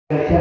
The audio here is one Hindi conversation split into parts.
अच्छा।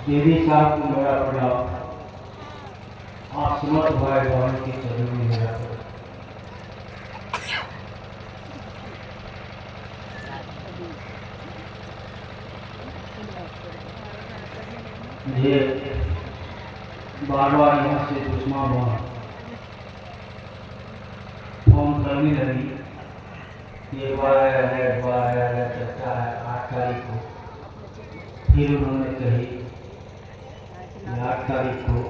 देवी साहब को मेरा प्रणाम। आप समर्थ भाई बहन की चरण में मेरा मुझे बार बार यहाँ से दुश्मन हुआ फोन करने लगी। ये बार आया चर्चा है 8 तारीख को। फिर उन्होंने कही 8 तारीख को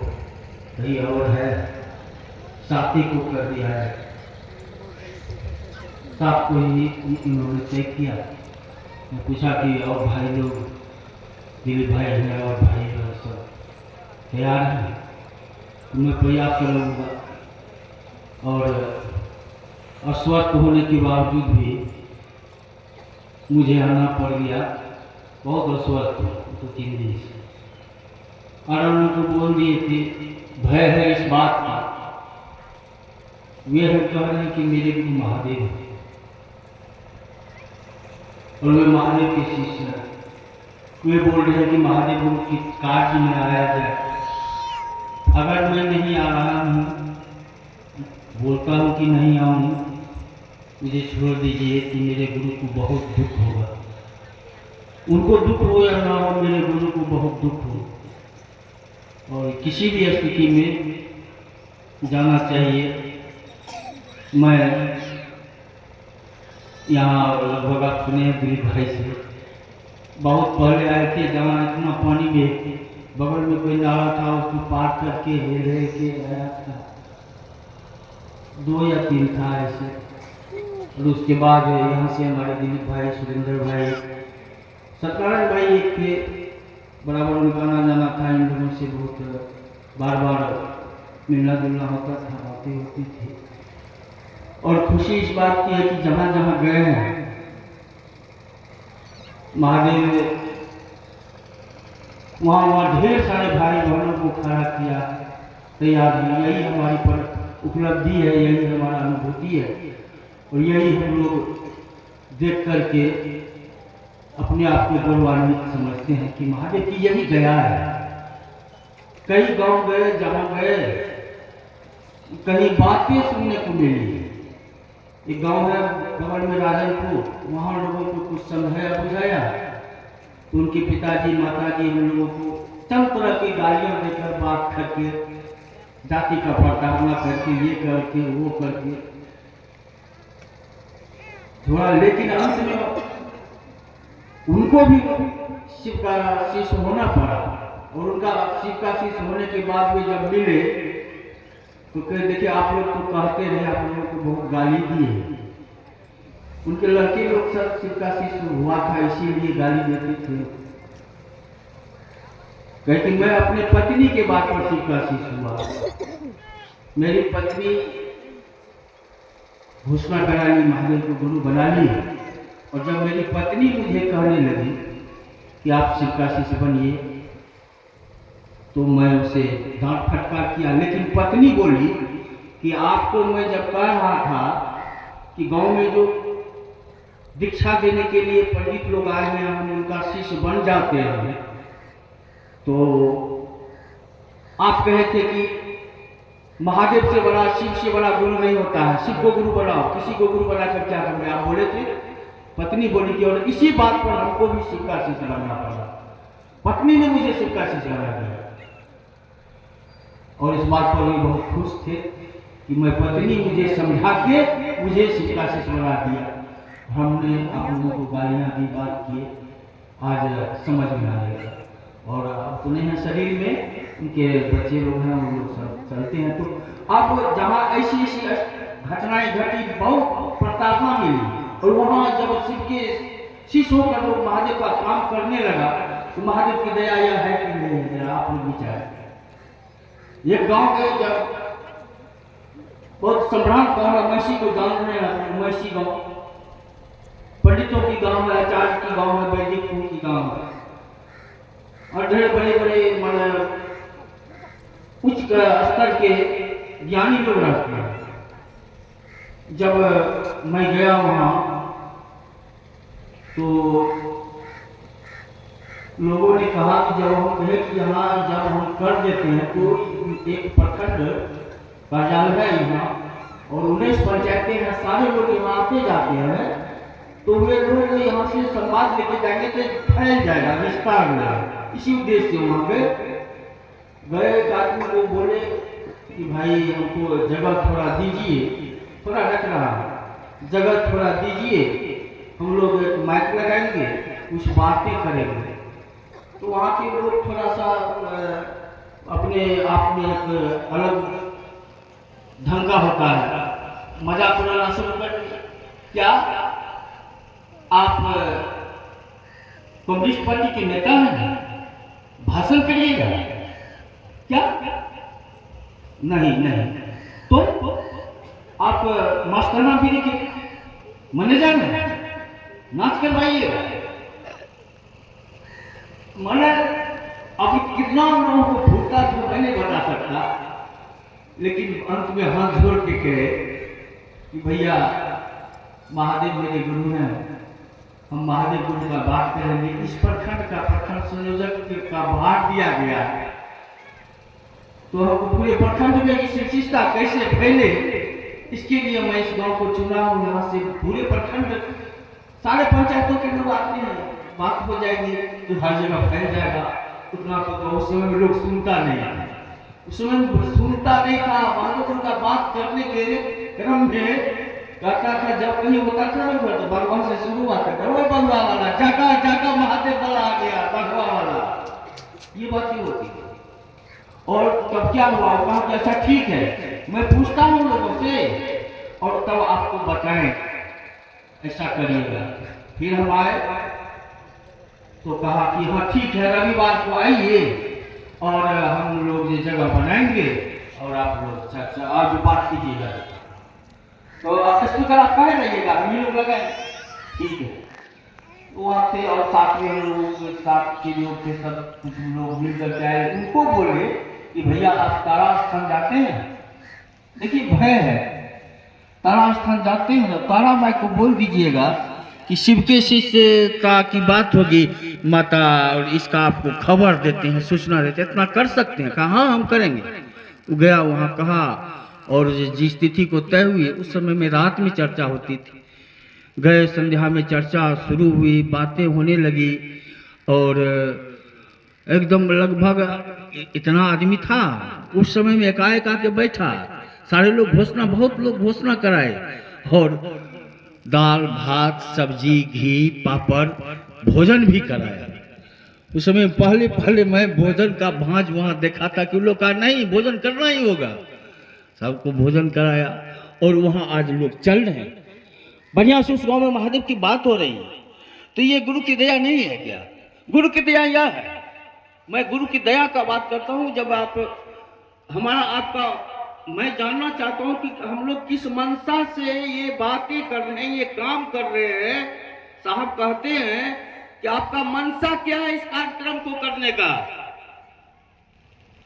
कहीं और है, 7 को कर दिया है। 7 को ही इन्होंने तय किया। मैं पूछा कि और भाई लोग दिलीप भाई हैं और भाई लोग सब तैयार हैं, तो मैं प्रयास करूँगा। और अस्वस्थ होने के बावजूद भी मुझे आना पड़ गया। बहुत अस्वस्थ हूँ 2-3 दिन से। और उनको बोल दिए थे भय है इस बात का। वे हम कह रहे हैं कि मेरे गुरु महादेव हैं और वे महादेव के शिष्य हैं। वे बोल रहे हैं कि महादेव गुरु की कार्य में आया जाए। अगर मैं नहीं आ रहा हूँ, बोलता हूँ कि नहीं आऊँ, मुझे छोड़ दीजिए कि मेरे गुरु को बहुत दुख होगा। उनको दुख हो या ना हो, मेरे गुरु को बहुत दुख हो। और किसी भी स्थिति में जाना चाहिए। मैं यहाँ लगभग आप सुने हैं दिलीप भाई से, बहुत पहले आए थे जहाँ इतना पानी में बगल में कोई नाला था, उसको पार करके रह के आया था। 2 या 3 था ऐसे। और उसके बाद यहाँ से हमारे दिलीप भाई, सुरेंद्र भाई, सत्यनारायण भाई एक थे। बराबर उनका आना जाना था। इन लोगों से बहुत बार बार मिलना जुलना होता था, बातें होती थी। और खुशी इस बात की है कि जहाँ जहाँ गए हैं महादेव, वहाँ ढेर सारे भाई बहनों को खड़ा किया, तैयार है। यही हमारी पर उपलब्धि है, यही हमारा अनुभूति है। और यही हम लोग देख करके अपने आप को गौरवान्वित समझते हैं कि महादेव की यही दया है। कई गांव गए, जहाँ गए कहीं बातें सुनने को मिली। एक गांव है बगल में राजनपुर, वहाँ लोगों को कुछ समझाया बुझाया तो उनके पिताजी माताजी हम लोगों को सब तरह की गालियाँ देकर, बात करके, जाति का प्रताड़ना करके, ये करके वो करके थोड़ा, लेकिन अंत में उनको भी शिव का शिष्य होना पड़ा। और उनका शिव का शिष्य होने के बाद भी जब मिले तो कहे देखिए आप लोग तो कहते रहे, आप लोगों को बहुत गाली दिए। उनके लड़के लोग सब शिव का शिष्य हुआ था, इसीलिए गाली देते थे। कहते मैं अपने पत्नी के बात पर शिव का शिष्य हुआ। मेरी पत्नी घोषणा करा ली, महादेव को गुरु बना ली। और जब मेरी पत्नी मुझे कहने लगी कि आप शिव का शिष्य बनिए, तो मैं उसे डांट फटकार किया। लेकिन पत्नी बोली कि आपको मैं जब कह रहा था कि गांव में जो दीक्षा देने के लिए पंडित लोग आए हैं, हम उनका शिष्य बन जाते हैं। तो आप कहे थे कि महादेव से बड़ा, शिव से बड़ा गुरु नहीं होता है, शिव को गुरु बनाओ, किसी को गुरु बनाकर क्या करेंगे, आप बोले थे। पत्नी बोली थी, और इसी बात पर हमको भी शिव का शिष्य बनना पड़ा। पत्नी ने मुझे शिव का शिष्य बना दिया, और इस बात पर भी बहुत खुश थे कि मैं पत्नी मुझे समझा के मुझे शिव का शिष्य बना दिया। हमने आप लोगों को गालियाँ दी, बात किए, आज समझ में आ गया। और अब सुने हैं शरीर में उनके बच्चे लोग हैं, वो लोग सब चलते हैं। तो अब जहाँ ऐसी ऐसी घटनाएं घटी, बहुत प्रतापना मिली, और वहाँ जब शिव के शिष्य होकर लोग महादेव का काम करने लगा, तो महादेव की दया यह है कि नहीं है, आप लोग विचार। एक गांव के जब बहुत सम्राट गाँव है, मैसी को जानते हैं, मैसी गाँव पंडितों की गांव है, आचार्य की गांव है, वैदिक की गांव है, और ढेर बड़े बड़े मतलब उच्च स्तर के ज्ञानी लोग रहते हैं। जब मैं गया वहाँ, तो लोगों ने कहा कि जब हम कहे कि यहाँ जब हम कर देते हैं, तो एक प्रखंड कार्यालय है यहाँ, और 19 पंचायतें हैं, सारे लोग यहाँ आते जाते हैं, तो वे लोग यहाँ से संवाद लेके जाएंगे तो फैल जाएगा, विस्तार में। इसी उद्देश्य से वहाँ पे गए। एक आदमी को बोले कि भाई हमको जगह थोड़ा दीजिए, थोड़ा रख रहा है, जगह थोड़ा दीजिए, हम लोग एक माइक लगाएंगे, कुछ बातें करेंगे। तो वहाँ के लोग थोड़ा सा अपने आप में एक अलग ढंगा होता है, मजाक उड़ाना शुरू कर दिया। क्या आप कम्युनिस्ट पार्टी के नेता हैं, भाषण करिएगा क्या? नहीं नहीं। तो आप मास्टरना भी के मैनेजर हैं, नाच करवाइएगा। मैंने अभी कितना लोगों को भूलता तो मैं नहीं बता सकता, लेकिन अंत में हाथ जोड़ के कहे कि भैया महादेव मेरे गुरु हैं, हम महादेव गुरु का बात करेंगे। इस प्रखंड का प्रखंड संयोजक का भार दिया गया है, तो हम पूरे प्रखंड में इस विशेषता कैसे फैले, इसके लिए मैं इस गांव को चुना हूँ। यहाँ से पूरे प्रखंड सारे पंचायतों के लोग आते हैं, बात हो जाएगी तो हर जगह फैल जाएगा। उतना तो उस समय लोग सुनता नहीं, उस समय सुनता नहीं था। महादेव का बात करने के क्रम में कहता था, जब कहीं होता था ना तो भगवान से शुरू आता था, वो बंगवा वाला जाका जाका महादेव वाला आ गया, बंगवा वाला, ये बात ही होती है। और तब क्या हुआ, कहा कि अच्छा ठीक है, मैं पूछता हूँ लोगों से और तब आपको बताएं, ऐसा करिएगा। फिर हम आए तो कहा कि हाँ ठीक है, रविवार को आइए और हम लोग ये जगह बनाएंगे और आप लोग चर्चा आज बात कीजिएगा। तो स्पीकर आप कहे रहिएगा, हम लोग लगाए, ठीक है। वहाँ थे और साथ में लोग, साथ के लोग थे, सब कुछ लोग मिलकर के आए। उनको बोले कि भैया आप तारा स्थान जाते हैं? देखिए भय है, तारा स्थान जाते हैं, तारा माई को बोल दीजिएगा कि शिव के शिष्यता की बात होगी माता, और इसका आपको खबर देते हैं, सूचना देते हैं, इतना कर सकते हैं? कहा हाँ हम करेंगे। वो गया वहाँ कहा, और जिस तिथि को तय हुई उस समय में रात में चर्चा होती थी। गए, संध्या में चर्चा शुरू हुई, बातें होने लगी, और एकदम लगभग इतना आदमी था उस समय में एकाएक आके बैठा। सारे लोग घोषणा, बहुत लोग घोषणा कराए, और दाल भात सब्जी घी पापड़ भोजन भी कराया। उस समय पहले पहले मैं भोजन का भांज वहाँ देखा था कि लोग कहा नहीं भोजन करना ही होगा, सबको भोजन कराया। और वहाँ आज लोग चल रहे हैं, बढ़िया से उस गाँव में महादेव की बात हो रही है। तो ये गुरु की दया नहीं है क्या? गुरु की दया यह है, मैं गुरु की दया का बात करता हूँ। जब आप हमारा आपका, मैं जानना चाहता हूँ कि हम लोग किस मनसा से ये बातें कर रहे हैं, ये काम कर रहे हैं। साहब कहते हैं कि आपका मनसा क्या है इस कार्यक्रम को करने का?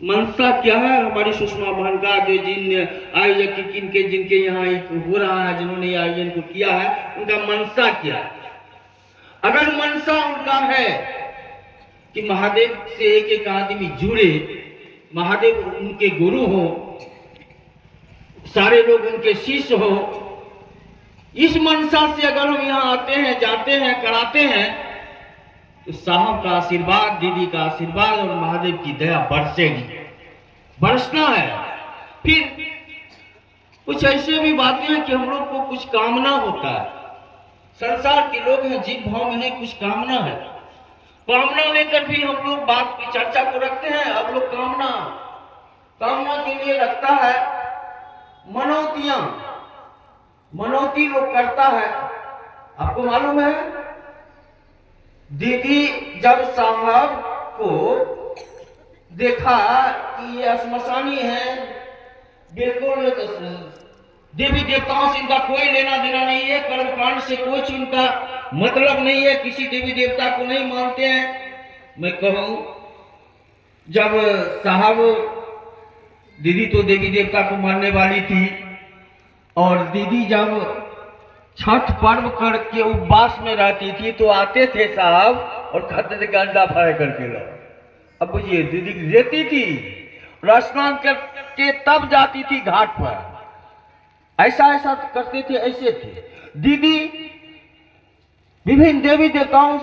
मनसा क्या है हमारी सुषमा बहन का, जो जिन आयोजक जिनके यहाँ हो रहा है, जिन्होंने आयोजन को किया है, उनका मनसा क्या है? अगर मनसा उनका है कि महादेव से एक एक आदमी जुड़े, महादेव उनके गुरु हो, सारे लोग उनके शिष्य हो, इस मनसा से अगर हम यहाँ आते हैं, जाते हैं, कराते हैं, तो साहब का आशीर्वाद, दीदी का आशीर्वाद और महादेव की दया बरसेगी, बरसना है। फिर कुछ ऐसे भी बातें हैं कि हम लोग को कुछ कामना होता है, संसार के लोग हैं, जीव भाव में है, कुछ कामना है, कामना लेकर भी हम लोग बात की चर्चा को रखते हैं। अब लोग कामना के लिए रखता है मनौतियां, मनौती लोग करता है। आपको मालूम है, दीदी जब साहब को देखा कि ये श्मशानी है, बिल्कुल देवी देवताओं से इनका कोई लेना देना नहीं है, कर्मकांड से कोई इनका मतलब नहीं है, किसी देवी देवता को नहीं मानते हैं। मैं कहूं, जब साहब, दीदी तो देवी देवता को मानने वाली थी, और दीदी जब छठ पर्व करके उपवास में रहती थी तो आते थे साहब और कहते थे कि अंडा फ्राई करके लाओ। अब बुझिए, दीदी रहती थी और स्नान करके तब जाती थी घाट पर, ऐसा करते थे, ऐसे थे। दीदी विभिन्न देवी देवताओं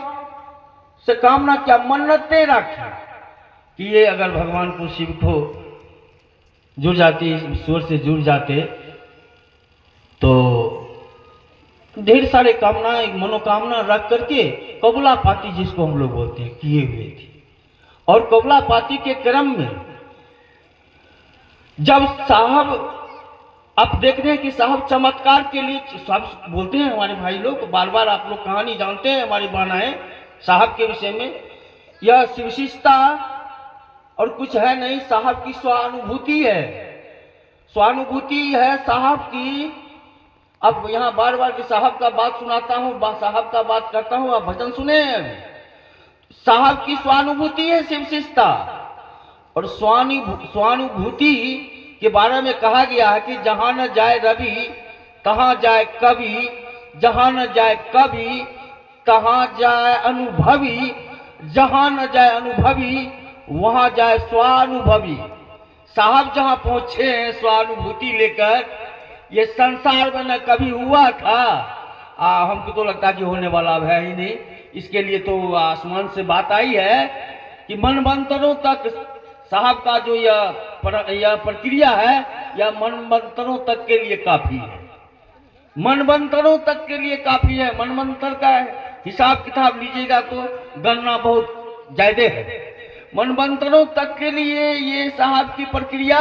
से कामना क्या, मन्नतें रखी कि ये अगर भगवान को, शिव को जुड़ जाती, ईश्वर से जुड़ जाते तो ढेर सारे कामनाएं, मनोकामना रख करके कबूला पाती, जिसको हम लोग बोलते हैं, किए हुए थे। और कबूला पाती के क्रम में जब साहब, आप देख रहे हैं कि साहब चमत्कार के लिए सब बोलते हैं हमारे भाई लोग, बार बार आप लोग कहानी जानते हैं हमारी बानाएं साहब के विषय में। यह विशिष्टता और कुछ है नहीं, साहब की स्वानुभूति है, स्वानुभूति है साहब की। अब यहाँ बार बार कि साहब का बात सुनाता हूँ, साहब का बात करता हूँ, आप भजन सुने। साहब की स्वानुभूति है विशिष्टता, और स्वानुभूति के बारे में कहा गया है कि जहां न जाए रवि तहां जाए कवि, जहां न जाए कवि तहां जाए अनुभवी, जहां न जाए अनुभवी वहां जाए स्वानुभवी। साहब जहां पहुंचे हैं स्वानुभूति लेकर, ये संसार में न कभी हुआ था, हमको तो लगता है कि होने वाला है ही नहीं। इसके लिए तो आसमान से बात आई है कि मनवंतरों तक साहब का जो यह प्रक्रिया है, यह मनवंतरों तक के लिए काफी है, मनवंतरों तक के लिए काफी है। मनवंतर का हिसाब किताब लीजिएगा तो गणना बहुत ज्यादा है, मनवंतरों तक के लिए ये साहब की प्रक्रिया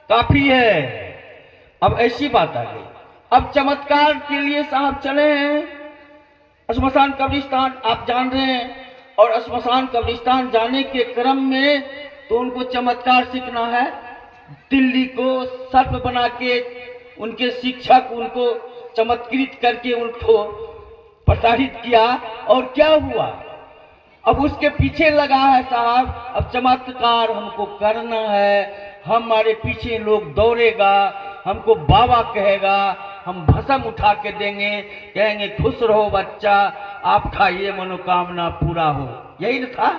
काफी है। अब ऐसी बात आ गई, अब चमत्कार के लिए साहब चले हैं श्मशान कब्रिस्तान, आप जान रहे हैं, और श्मशान कब्रिस्तान जाने के क्रम में तो उनको चमत्कार सीखना है। दिल्ली को सर्प बना के उनके शिक्षक उनको चमत्कृत करके उनको प्रसारित किया, और क्या हुआ, अब उसके पीछे लगा है साहब। अब चमत्कार हमको करना है, हमारे पीछे लोग दौड़ेगा, हमको बाबा कहेगा, हम भस्म उठा के देंगे, कहेंगे खुश रहो बच्चा, आपका ये मनोकामना पूरा हो। यही न था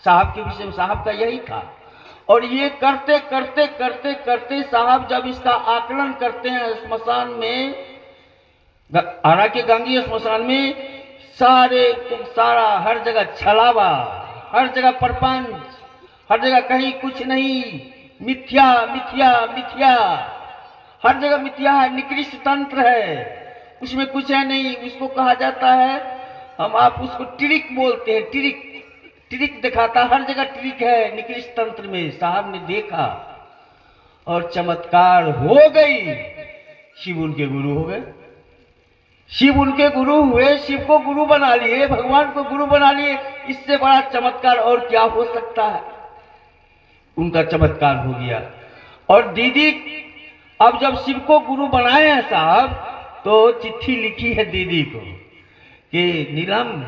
साहब के विषय में, साहब का यही था। और ये करते करते करते करते साहब जब इसका आकलन करते हैं श्मशान में, आरा के गांगी श्मशान में, सारा हर जगह छलावा, हर जगह प्रपंच, हर जगह कहीं कुछ नहीं, मिथ्या मिथ्या मिथ्या, हर जगह मिथ्या है, निकृष्ट तंत्र है, उसमें कुछ है नहीं। उसको कहा जाता है, आप उसको ट्रिक बोलते हैं, ट्रिक दिखाता, हर जगह ट्रिक है निकृष्ट तंत्र में। साहब ने देखा और चमत्कार हो गई, शिव उनके गुरु हो गए, शिव उनके गुरु हुए, शिव को गुरु बना लिए, भगवान को गुरु बना लिए। इससे बड़ा चमत्कार और क्या हो सकता है। उनका चमत्कार हो गया। और दीदी अब जब शिव को गुरु बनाए हैं साहब, तो चिट्ठी लिखी है दीदी को कि नीलम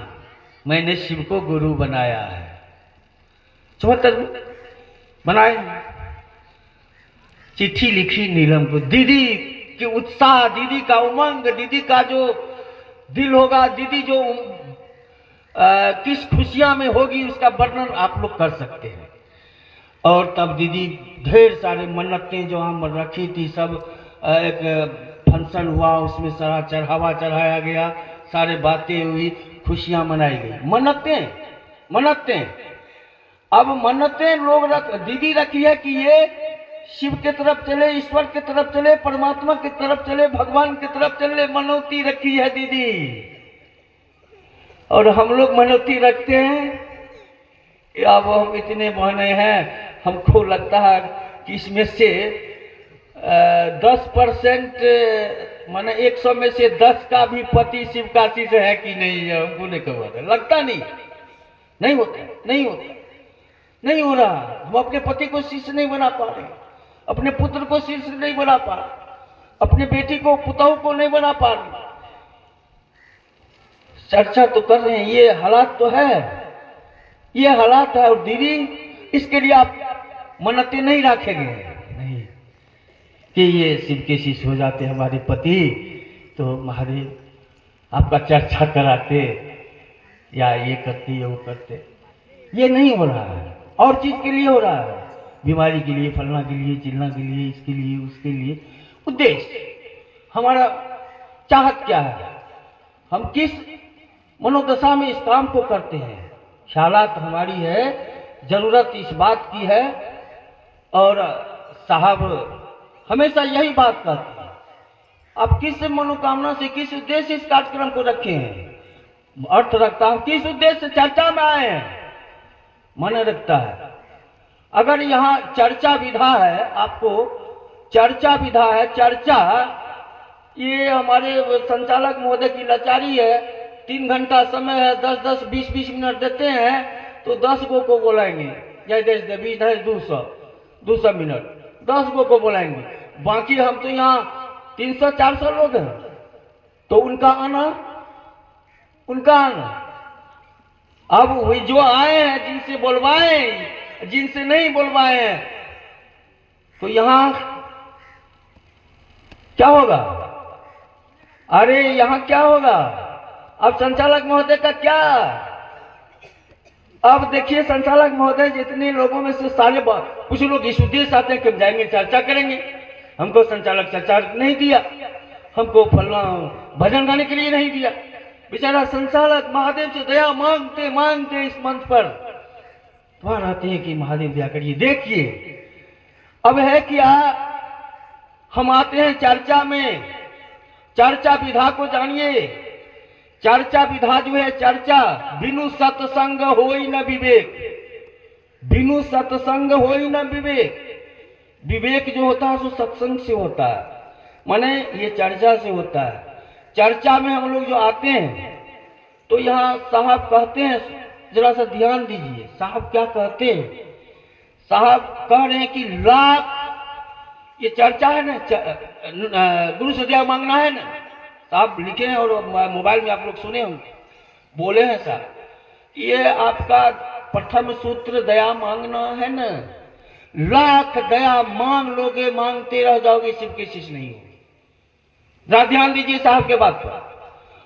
मैंने शिव को गुरु बनाया है। चमत्कार बनाए। चिट्ठी लिखी नीलम को, दीदी की उत्साह, दीदी का उमंग, दीदी का जो दिल होगा, दीदी जो किस खुशियां में होगी उसका वर्णन आप लोग कर सकते हैं। और तब दीदी ढेर सारे मन्नतें जो हम रखी थी सब एक फंक्शन हुआ, उसमें सारा चढ़ावा चढ़ाया गया, सारे बातें हुई, खुशियां मनाई गई। मन्नतें मन्नतें, अब मन्नतें लोग दीदी रखी है कि ये शिव के तरफ चले, ईश्वर के तरफ चले, परमात्मा के तरफ चले, भगवान के तरफ चले, मनौती रखी है दीदी। और हम लोग मनौती रखते हैं। अब हम इतने बहने हैं, हमको लगता है कि इसमें से 10% माने 100 में से 10 का भी पति शिव काशी से है कि नहीं, हमको नहीं खबर है, लगता नहीं होता, नहीं हो रहा। हम अपने पति को शिष्य नहीं बना पा रहे, अपने पुत्र को शिष्य नहीं बना पा रहे, अपने बेटी को, पुतोह को नहीं बना पा रहे। चर्चा तो कर रहे हैं, ये हालात तो है, ये हालात है। और दीदी इसके लिए आप मन्नतें नहीं रखेंगे, नहीं कि ये शिव के शिष्य हो जाते हमारे पति तो हमारे आपका चर्चा कराते या ये करते या वो करते। ये नहीं हो रहा है, और चीज के लिए हो रहा है, बीमारी के लिए, फलना के लिए, चिलना के लिए, इसके लिए, उसके लिए। उद्देश्य हमारा चाहत क्या है, हम किस मनोदशा में इस काम को करते हैं, ख्यालात हमारी है, जरूरत इस बात की है। और साहब हमेशा यही बात कहते हैं, आप किस मनोकामना से, किस उद्देश्य से इस कार्यक्रम को रखे हैं, अर्थ रखता है, किस उद्देश्य से चर्चा में आए हैं, मन रखता है। अगर यहाँ चर्चा विधा है, आपको चर्चा विधा है, चर्चा ये हमारे संचालक महोदय की लाचारी है, 3 घंटा समय है, 10-10, 20-20 मिनट देते हैं तो 10 को बोलाएंगे, या 200 मिनट 10 को बोलाएंगे। बाकी हम तो यहाँ 300-400 लोग हैं, तो उनका आना। अब वही जो आए हैं, जिनसे बोलवाए, जिनसे नहीं बोलवाए हैं, तो यहाँ क्या होगा? अरे यहाँ क्या होगा? अब संचालक महोदय का क्या? अब देखिए संचालक महोदय जितने लोगों में से सारे कुछ लोग इस उद्देश्य आते हैं कि हम जाएंगे चर्चा करेंगे, हमको संचालक चर्चा नहीं दिया, हमको फलना भजन गाने के लिए नहीं दिया। बेचारा संचालक महादेव से दया मांगते मांगते इस मंच पर वहां आते हैं कि महादेव दया करिए। देखिए अब है क्या, हम आते हैं चर्चा में, चर्चा विधा को जानिए। चर्चा विधा जो है, चर्चा बिनु सत्संग होई न विवेक, बिनु सत्संग होई न विवेक। विवेक जो होता है वो सत्संग से होता है, माने ये चर्चा से होता है। चर्चा में हम लोग जो आते हैं तो यहाँ साहब कहते हैं, जरा सा ध्यान दीजिए, साहब क्या कहते हैं? साहब कह रहे हैं कि लाख, ये चर्चा है ना, गुरु से दया मांगना है ना, साहब लिखे हैं और मोबाइल में आप लोग सुने होंगे, बोले हैं साहब, ये आपका प्रथम सूत्र दया मांगना है ना, लाख दया मांग लोगे, मांगते रह जाओगे, शिव के शिष्य नहीं होगे। जरा ध्यान दीजिए साहब के बात पर।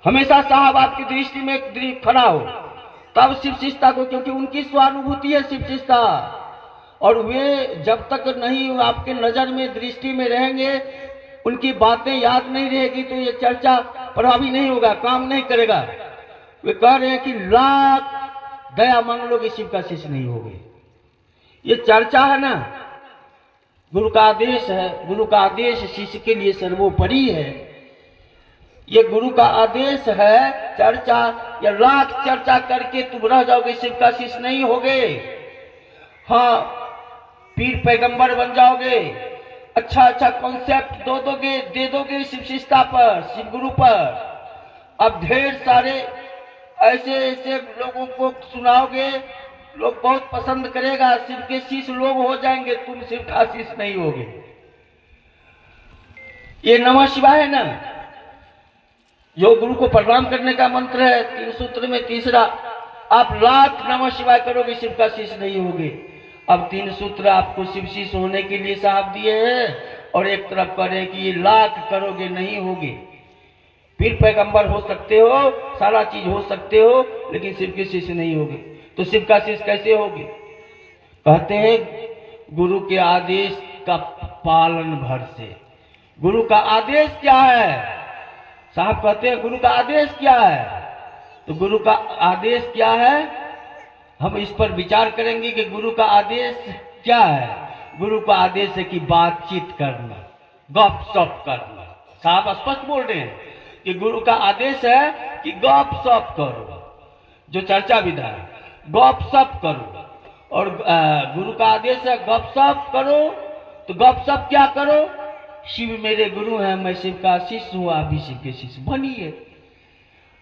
हमेशा साहब आपकी दृष्टि में खड़ा हो, तब शिव शिष्टता को, क्योंकि उनकी स्वानुभूति है शिव शिष्टता, और वे जब तक नहीं आपके नजर में, दृष्टि में रहेंगे, उनकी बातें याद नहीं रहेगी, तो ये चर्चा प्रभावी नहीं होगा, काम नहीं करेगा। वे कह रहे हैं कि लाख दया मांग लोगे, शिव का शिष्य नहीं होगे। ये चर्चा है ना, गुरु का आदेश है, गुरु का आदेश शिष्य के लिए सर्वोपरि है। ये गुरु का आदेश है, चर्चा या लाख चर्चा करके तुम रह जाओगे, शिव का शिष्य नहीं होगे। हाँ, पीर पैगंबर बन जाओगे, अच्छा अच्छा कॉन्सेप्ट दे दोगे शिव शिष्टता पर, शिव गुरु पर। अब ढेर सारे ऐसे ऐसे लोगों को सुनाओगे, लोग बहुत पसंद करेगा, शिव के शिष्य लोग हो जाएंगे, तुम शिव का शिष्य नहीं होगे। ये नमः शिवाय है ना, जो गुरु को प्रणाम करने का मंत्र है, 3 सूत्र में तीसरा, आप लाख नमः शिवाय करोगे, शिव का शिष्य नहीं होगे। अब 3 सूत्र आपको शिव शिष्य होने के लिए साहब दिए हैं, और एक तरफ कह रहे हैं कि ये लाख करोगे नहीं होगे, फिर पैगंबर हो सकते हो, सारा चीज हो सकते हो, लेकिन शिव के शिष्य नहीं होगे। तो शिव का शिष्य कैसे होगे? कहते हैं गुरु के आदेश का पालन भर से। गुरु का आदेश क्या है? साहब कहते हैं गुरु का आदेश क्या है? तो गुरु का आदेश क्या है, हम इस पर विचार करेंगे कि गुरु का आदेश क्या है। गुरु का आदेश है कि बातचीत करना, गप सप करना। साहब स्पष्ट बोल रहे हैं कि गुरु का आदेश है कि गप सप करो, जो चर्चा विधा है, गप सप करो। और गुरु का आदेश है गप सप करो, तो गप सप क्या करो? शिव मेरे गुरु हैं, मैं शिव का शिष्य हूं, आप भी शिव के शिष्य बनिए।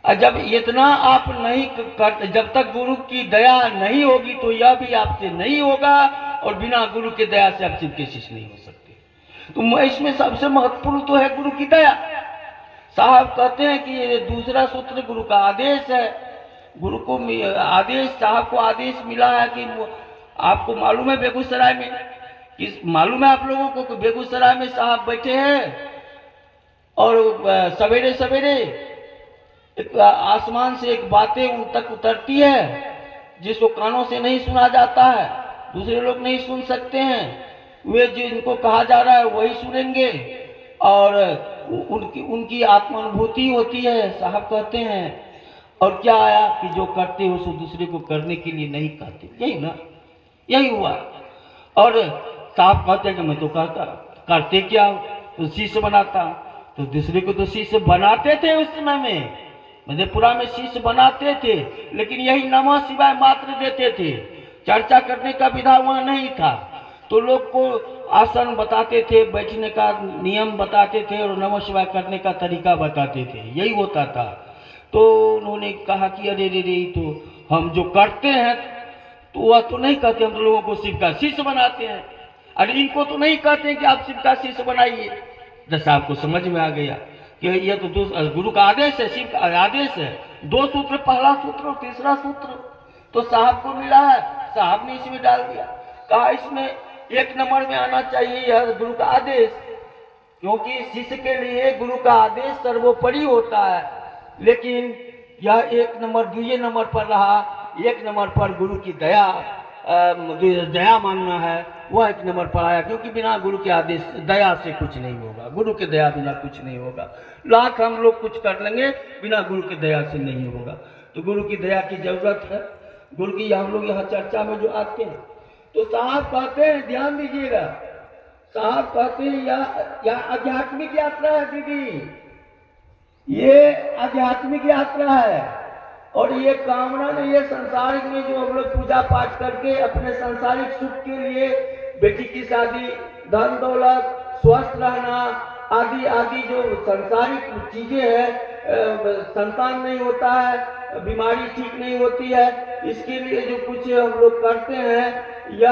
और जब इतना आप नहीं कर, जब तक गुरु की दया नहीं होगी तो यह भी आपसे नहीं होगा, और बिना गुरु की दया से आप शिव के शिष्य नहीं हो सकते। तो इसमें सबसे महत्वपूर्ण तो है गुरु की दया। साहब कहते हैं कि ये दूसरा सूत्र गुरु का आदेश है। गुरु को आदेश, साहब को आदेश मिला है कि आपको मालूम है बेगूसराय में, मालूम है आप लोगों को कि बेगूसराय में साहब बैठे हैं, और सवेरे सवेरे एक आसमान से एक बातें उन तक उतरती है जिसको कानों से नहीं सुना जाता है, दूसरे लोग नहीं सुन सकते हैं। वे जिनको कहा जा रहा है वही सुनेंगे, और उनकी आत्मानुभूति होती है। साहब कहते हैं, और क्या आया कि जो करते हो सो दूसरे को करने के लिए नहीं कहते, यही ना, यही हुआ। और साहब कहते हैं कि मैं तो करते क्या, तो शिष्य बनाता, तो दूसरे को तो शिष्य बनाते थे उस समय में, मधेपुरा में शिष्य बनाते थे, लेकिन यही नमः शिवाय मात्र देते थे, चर्चा करने का विधा वहां नहीं था। तो लोग को आसन बताते थे, बैठने का नियम बताते थे, और नमः शिवाय करने का तरीका बताते थे, यही होता था। तो उन्होंने कहा कि अरे रे रे, तो हम जो करते हैं तो वह तो नहीं कहते, हम तो लोगों को शिव का शिष्य बनाते हैं, अरे इनको तो नहीं कहते कि आप शिव का शिष्य बनाइए। जब साहब को समझ में आ गया कि यह तो गुरु का आदेश है, शिव का आदेश है, 2 सूत्र, पहला सूत्र और तीसरा सूत्र तो साहब को मिला है, साहब ने इसमें डाल दिया। कहा इसमें 1 नंबर में आना चाहिए यह गुरु का आदेश, क्योंकि शिष्य के लिए गुरु का आदेश सर्वोपरि होता है। लेकिन यह 1 नंबर, 2 नंबर पर रहा, 1 नंबर पर गुरु की दया मांगना है, वह 1 नंबर पर आया, क्योंकि बिना गुरु के आदेश दया से कुछ नहीं होगा, गुरु के दया बिना कुछ नहीं होगा। लाख हम लोग कुछ कर लेंगे, बिना गुरु की दया से नहीं होगा। तो गुरु की दया की जरूरत है। गुरु की हम लोग यहाँ चर्चा में जो आते हैं, तो साहब कहते हैं, ध्यान दीजिएगा, साहब कहते हैं यह आध्यात्मिक यात्रा है दीदी, ये आध्यात्मिक यात्रा है, और ये कामना नहीं है संसारिक में जो हम लोग पूजा पाठ करके अपने सांसारिक सुख के लिए, बेटी की शादी, धन दौलत, स्वस्थ रहना आदि आदि जो सांसारिक चीजें हैं, संतान नहीं होता है, बीमारी ठीक नहीं होती है, इसके लिए जो कुछ हम लोग करते हैं, यह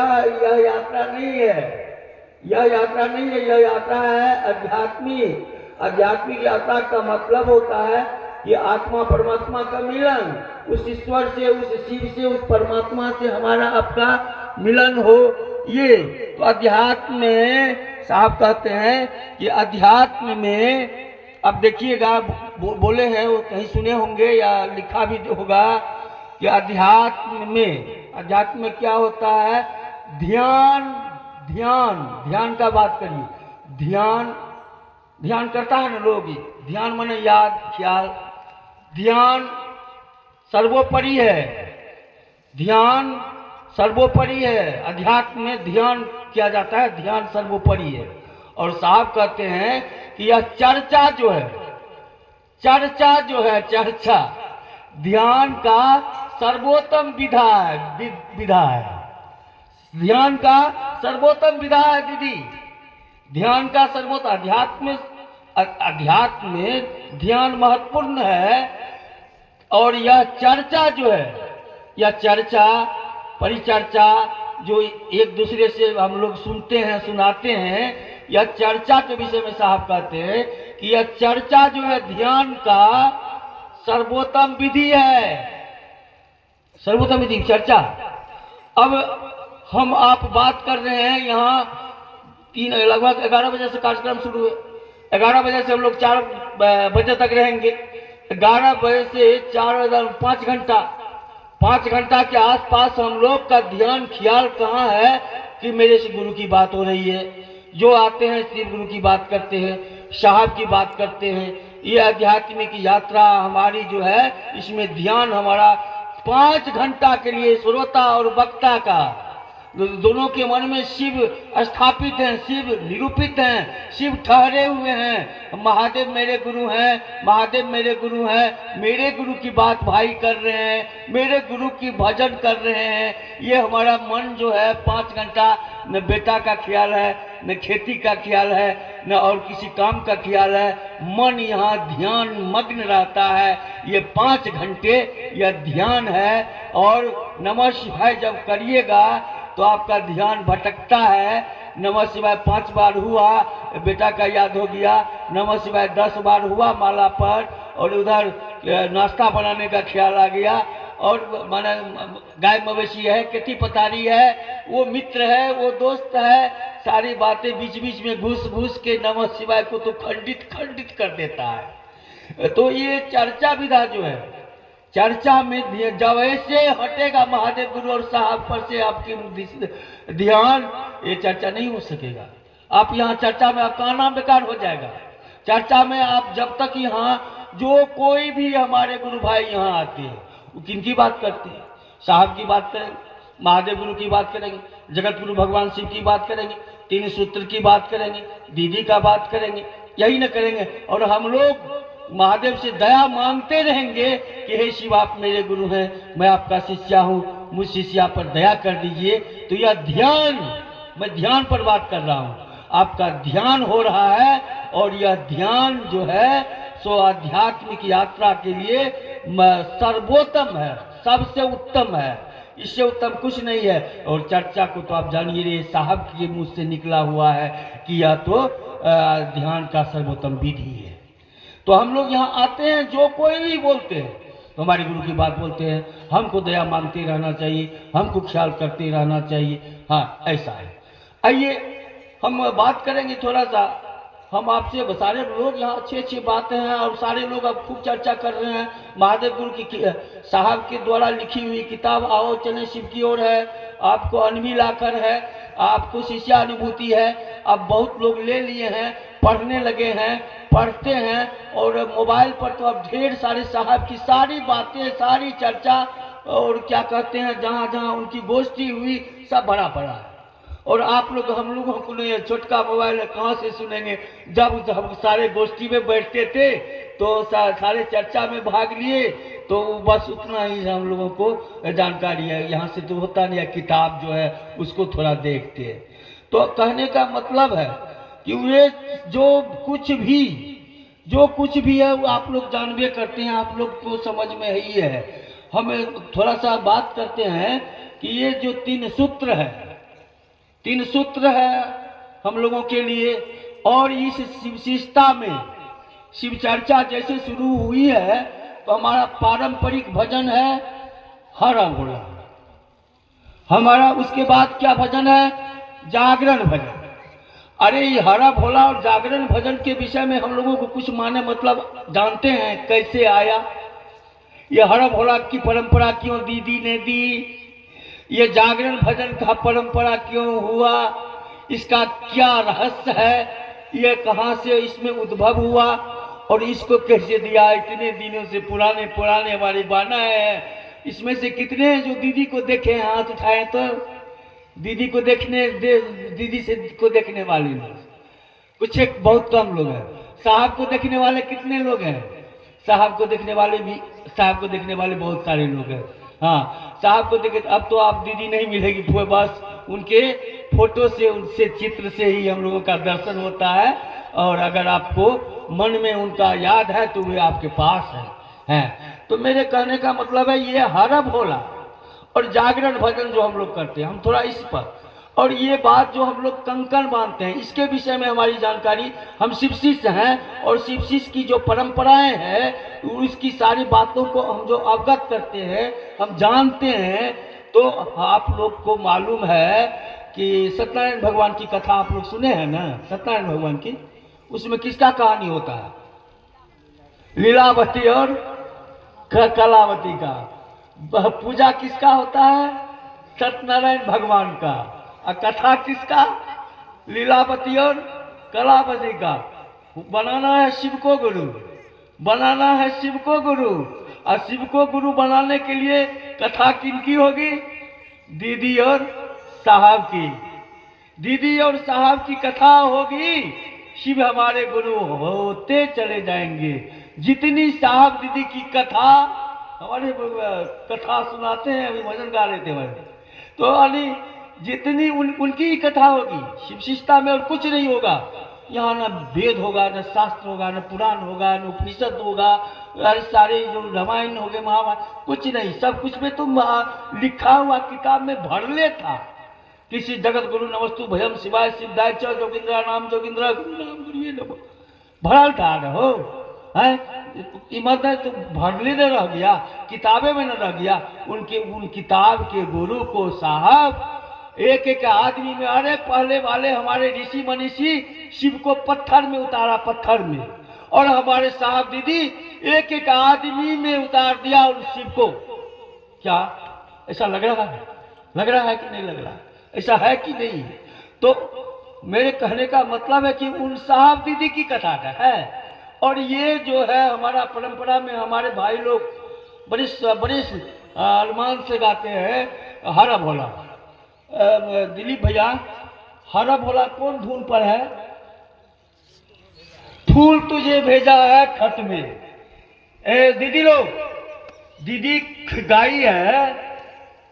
यात्रा नहीं है, यह यात्रा नहीं है, यह यात्रा है आध्यात्मिक। आध्यात्मिक यात्रा का मतलब होता है कि आत्मा परमात्मा का मिलन, उस ईश्वर से, उस शिव से, उस परमात्मा से हमारा आपका मिलन हो। ये तो अध्यात्म में साहब कहते हैं कि अध्यात्म में, अब देखिएगा बोले हैं वो कहीं सुने होंगे या लिखा भी होगा कि अध्यात्म में क्या होता है? ध्यान, ध्यान, ध्यान का बात करिए, ध्यान करता है ना लोग, ध्यान माने याद, ख्याल, ध्यान सर्वोपरि है, ध्यान सर्वोपरि है। अध्यात्म में ध्यान किया जाता है, ध्यान सर्वोपरि है। और साहब कहते हैं कि यह चर्चा जो है, चर्चा ध्यान का सर्वोत्तम विधा है, ध्यान का सर्वोत्तम विधा है दीदी, ध्यान का सर्वोत्तम। अध्यात्म में ध्यान महत्वपूर्ण है, और यह चर्चा जो है, यह चर्चा, परिचर्चा जो एक दूसरे से हम लोग सुनते हैं, सुनाते हैं, यह चर्चा के विषय में साहब कहते हैं कि यह चर्चा जो है ध्यान का सर्वोत्तम विधि है, सर्वोत्तम विधि चर्चा। अब हम आप बात कर रहे हैं यहाँ लगभग 11 बजे से कार्यक्रम शुरू हुए, 11 बजे से हम लोग 4 बजे तक रहेंगे। 11 बजे से 5 घंटा के आसपास हम लोग का ध्यान ख्याल कहाँ है कि मेरे से गुरु की बात हो रही है। जो आते हैं शिव गुरु की बात करते हैं, साहब की बात करते हैं। ये आध्यात्मिक यात्रा हमारी जो है, इसमें ध्यान हमारा 5 घंटा के लिए श्रोता और वक्ता का दोनों के मन में शिव स्थापित हैं, शिव निरूपित हैं, शिव ठहरे हुए हैं। महादेव मेरे गुरु हैं, महादेव मेरे गुरु हैं, मेरे गुरु की बात भाई कर रहे हैं, मेरे गुरु की भजन कर रहे हैं। ये हमारा मन जो है 5 घंटा न बेटा का ख्याल है, न खेती का ख्याल है, न और किसी काम का ख्याल है। मन यहाँ ध्यान मग्न रहता है। ये 5 घंटे यह ध्यान है। और नमः शिवाय जब करिएगा तो आपका ध्यान भटकता है। नमः शिवाय 5 बार हुआ, बेटा का याद हो गया। नमः शिवाय 10 बार हुआ माला पर, और उधर नाश्ता बनाने का ख्याल आ गया। और माना गाय मवेशी है, खेती पथारी है, वो मित्र है, वो दोस्त है, सारी बातें बीच बीच में घुस के नमः शिवाय को तो खंडित कर देता है। तो ये चर्चा विधा जो है, चर्चा में जब ऐसे हटेगा महादेव गुरु और साहब पर से आपकी ध्यान, ये चर्चा नहीं हो सकेगा। आप यहाँ चर्चा में आपका नाम बेकार हो जाएगा। चर्चा में आप जब तक यहाँ जो कोई भी हमारे गुरु भाई यहाँ आते हैं, वो किनकी बात करते हैं? साहब की बात करेंगे, महादेव गुरु की बात करेंगे, जगत गुरु भगवान शिव की बात करेंगे, 3 सूत्र की बात करेंगे, दीदी का बात करेंगे, यही न करेंगे। और हम लोग महादेव से दया मांगते रहेंगे कि हे शिव आप मेरे गुरु हैं, मैं आपका शिष्या हूँ, मुझ शिष्या पर दया कर दीजिए। तो यह ध्यान, मैं ध्यान पर बात कर रहा हूँ, आपका ध्यान हो रहा है। और यह ध्यान जो है सो आध्यात्मिक यात्रा के लिए सर्वोत्तम है, सबसे उत्तम है, इससे उत्तम कुछ नहीं है। और चर्चा को तो आप जानिए, रे साहब के मुंह से निकला हुआ है कि यह तो ध्यान का सर्वोत्तम विधि है। तो हम लोग यहाँ आते हैं, जो कोई भी बोलते हैं तो हमारे गुरु की बात बोलते हैं। हमको दया मांगते रहना चाहिए, हमको ख्याल करते रहना चाहिए। हाँ, ऐसा है। आइए हम बात करेंगे थोड़ा सा। हम आपसे सारे लोग यहाँ अच्छी बातें हैं, और सारे लोग अब खूब चर्चा कर रहे हैं। महादेव गुरु की साहब के द्वारा लिखी हुई किताब आओ चले शिव की ओर है, आपको अनमिल आकर है, आपको शिष्यानुभूति है। अब बहुत लोग ले लिए हैं, पढ़ने लगे हैं, पढ़ते हैं। और मोबाइल पर तो अब ढेर सारे साहब की सारी बातें, सारी चर्चा, और क्या कहते हैं, जहाँ जहाँ उनकी गोष्ठी हुई सब भरा पड़ा है। और आप लोग, हम लोगों को नहीं, छोटका मोबाइल है, कहाँ से सुनेंगे? जब हम सारे गोष्ठी में बैठते थे तो सारे चर्चा में भाग लिए, तो बस उतना ही हम लोगों को जानकारी है। यहाँ से तो होता नहीं है, किताब जो है उसको थोड़ा देखते हैं। तो कहने का मतलब है कि वे जो कुछ भी है वो आप लोग जानबे करते हैं, आप लोग को समझ में ही है। हम थोड़ा सा बात करते हैं कि ये जो 3 सूत्र है, 3 सूत्र है हम लोगों के लिए। और इस शिवशिष्टता में शिव चर्चा जैसे शुरू हुई है, तो हमारा पारंपरिक भजन है हरा भोला। हमारा उसके बाद क्या भजन है? जागरण भजन। अरे ये हरा भोला और जागरण भजन के विषय में हम लोगों को कुछ माने मतलब जानते हैं कैसे आया? ये हरा भोला की परंपरा क्यों दीदी ने दी? ये जागरण भजन का परंपरा क्यों हुआ? इसका क्या रहस्य है? ये कहाँ से इसमें उद्भव हुआ और इसको कैसे दिया? इतने दिनों से पुराने हमारे गाना है, इसमें से कितने हैं जो दीदी को देखे? हाथ उठाए तो दीदी को दीदी से को देखने वाले लोग कुछ एक बहुत कम लोग हैं। साहब को देखने वाले कितने लोग हैं? साहब को देखने वाले बहुत सारे लोग हैं। हाँ, साहब को देखे। अब तो आप दीदी नहीं मिलेगी, बस उनके फोटो से, उनसे चित्र से ही हम लोगों का दर्शन होता है। और अगर आपको मन में उनका याद है तो वे आपके पास हैं। तो मेरे कहने का मतलब है ये हरा भोला और जागरण भजन जो हम लोग करते हैं, हम थोड़ा इस पर, और ये बात जो हम लोग कंकण बांधते हैं, इसके विषय में हमारी जानकारी। हम शिव शिष्य हैं और शिव शिष्य की जो परंपराएं हैं, उसकी सारी बातों को हम जो अवगत करते हैं, हम जानते हैं। तो आप लोग को मालूम है कि सत्यनारायण भगवान की कथा आप लोग सुने हैं ना, सत्यनारायण भगवान की, उसमें किसका कहानी होता है? लीलावती और कलावती का। पूजा किसका होता है? सत्यनारायण भगवान का। और कथा किसका? लीलावती और कलावती का। बनाना है शिव को गुरु, बनाना है शिव को गुरु, और शिव को गुरु बनाने के लिए कथा किनकी होगी? दीदी और साहब की। दीदी और साहब की कथा होगी, शिव हमारे गुरु होते चले जाएंगे। जितनी साहब दीदी की कथा हमारे कथा सुनाते हैं, अभी भजन गा रहे थे भाई, तो यानी जितनी उनकी ही कथा होगी। शिव शिष्टा में और कुछ नहीं होगा। यहाँ न वेद होगा, न शास्त्र होगा, न पुराण होगा, न उपनिषद होगा, अरे सारे जो रामायण हो गए, महाभारत, कुछ नहीं। सब कुछ में तुम लिखा हुआ किताब में भर ले था। किसी जगत गुरु नमस्तु भयम शिवाय सिद्धाय च जोगिंद्रा नाम जोगिंद्रा गुरु नाम गुरुवे नमः भरल था न हो है। ईमानदार तो भरले न रह गया, किताबें में न रह गया। उन किताब के गुरु को साहब एक एक आदमी में, अरे पहले वाले हमारे ऋषि मनीषी शिव को पत्थर में उतारा, पत्थर में, और हमारे साहब दीदी एक एक आदमी में उतार दिया उन शिव को। क्या ऐसा लग रहा है? लग रहा है कि नहीं लग रहा? ऐसा है कि नहीं? तो मेरे कहने का मतलब है कि उन साहब दीदी की कथा का है। और ये जो है हमारा परंपरा में हमारे भाई लोग बड़े बड़े अरमान से गाते हैं हरा भोला। दिलीप भैया, हरा भोला कौन धुन पर है? फूल तुझे भेजा है खत में। दीदी लोग, दीदी गाई है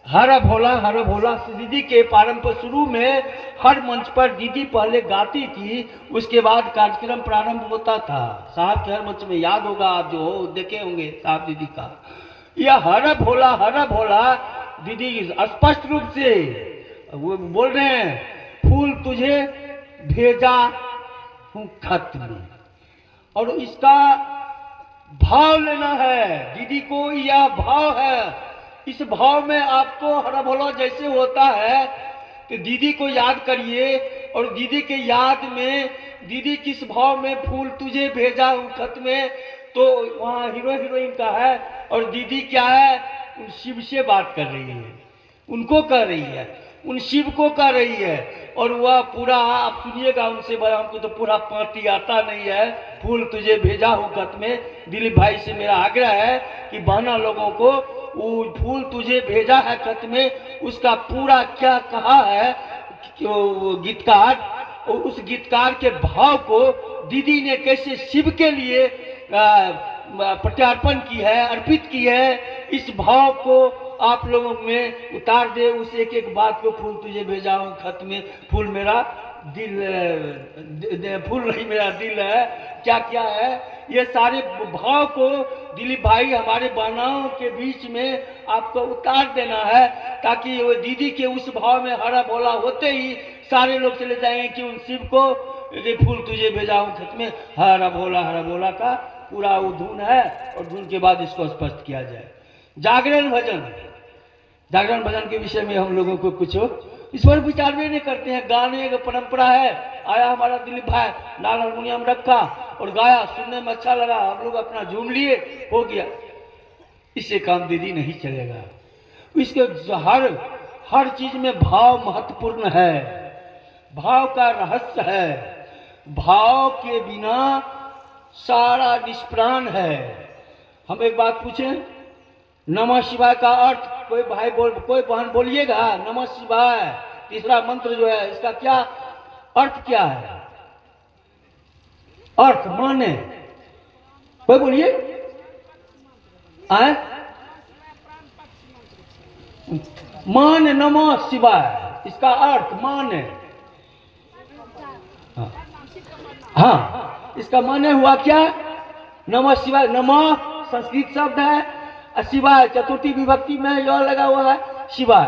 हरा भोला से। दीदी के पारंपरिक शुरू में हर मंच पर दीदी पहले गाती थी, उसके बाद कार्यक्रम प्रारंभ होता था। साहब के हर मंच में याद होगा, आप जो हो देखे होंगे साहब दीदी का। यह हरा भोला दीदी स्पष्ट रूप से वो बोल रहे हैं, फूल तुझे भेजा हूं खत में। और इसका भाव लेना है दीदी को, यह भाव है। इस भाव में आपको हरा भोला जैसे होता है कि दीदी को याद करिए, और दीदी के याद में दीदी किस भाव में फूल तुझे भेजा हूं खत में, तो वहाँ हीरो हीरोइन का है, और दीदी क्या है? उन शिव से बात कर रही है, उनको कर रही है, उन शिव को कर रही है। और वह पूरा आप सुनिएगा उनसे, हमको तो पूरा पार्टी आता नहीं है। फूल तुझे भेजा हूं खत में। दिलीप भाई से मेरा आग्रह है कि बहना लोगों को वो फूल तुझे भेजा है खत में, उसका पूरा क्या कहा है वो गीतकार, और उस गीतकार के भाव को दीदी ने कैसे शिव के लिए प्रत्यार्पण की है, अर्पित की है, इस भाव को आप लोगों में उतार दे। उस एक एक बात को, फूल तुझे भेजा हूं खत में, फूल मेरा दिल, फूल नहीं मेरा दिल है, क्या क्या है, ये सारे भाव को दिलीप भाई हमारे बहनाओं के बीच में आपको उतार देना है, ताकि वो दीदी के उस भाव में हरा भोला होते ही सारे लोग चले जाएंगे कि उन शिव को फूल तुझे भेजा हूं खत में हरा भोला का पूरा वो धुन है। और धुन के बाद इसको स्पष्ट किया जाए। जागरण भजन के विषय में हम लोगों को कुछ इस पर विचार भी नहीं करते हैं। गाने की परंपरा है, आया हमारा दिलीप भाई, लाल हारमोनियम रखा और गाया, सुनने में अच्छा लगा, हम लोग अपना झूम लिए, हो गया। इससे काम दीदी नहीं चलेगा। इसके हर चीज में भाव महत्वपूर्ण है, भाव का रहस्य है। भाव के बिना सारा निष्प्राण है। हम एक बात पूछें, नमः शिवाय का अर्थ कोई भाई कोई बहन बोलिएगा, नमः शिवाय तीसरा मंत्र जो है, इसका क्या अर्थ क्या है? अर्थ माने कोई बोलिए, आए मान नमः शिवाय, इसका अर्थ माने, हाँ इसका माने हुआ क्या? नमः शिवाय। नमः संस्कृत शब्द है, शिवाय चतुर्थी विभक्ति में य लगा हुआ है, शिवाय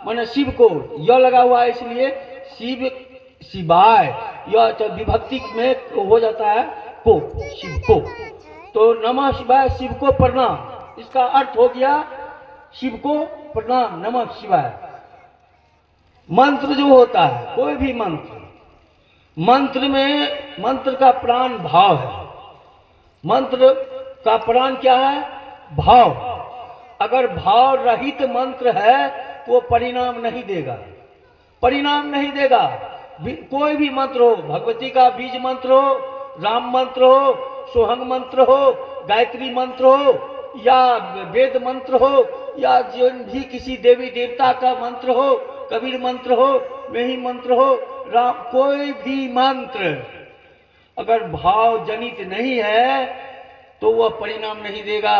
माने शिव को, य लगा हुआ है, इसलिए शिव शिवाय, यह विभक्ति में हो जाता है को, शिव को। तो नमः शिवाय, शिव को प्रणाम, इसका अर्थ हो गया शिव को प्रणाम, नमः शिवाय। मंत्र जो होता है, कोई भी मंत्र में मंत्र का प्राण भाव है। मंत्र का प्राण क्या है? भाव। अगर भाव रहित मंत्र है तो वो परिणाम नहीं देगा, परिणाम नहीं देगा। कोई भी मंत्र हो, भगवती का बीज मंत्र हो, राम मंत्र हो, सोहंग मंत्र हो, गायत्री मंत्र हो, या वेद मंत्र हो, या जो भी किसी देवी देवता का मंत्र हो, कबीर मंत्र हो, मेही मंत्र हो, राम, कोई भी मंत्र अगर भाव जनित नहीं है तो वह परिणाम नहीं देगा।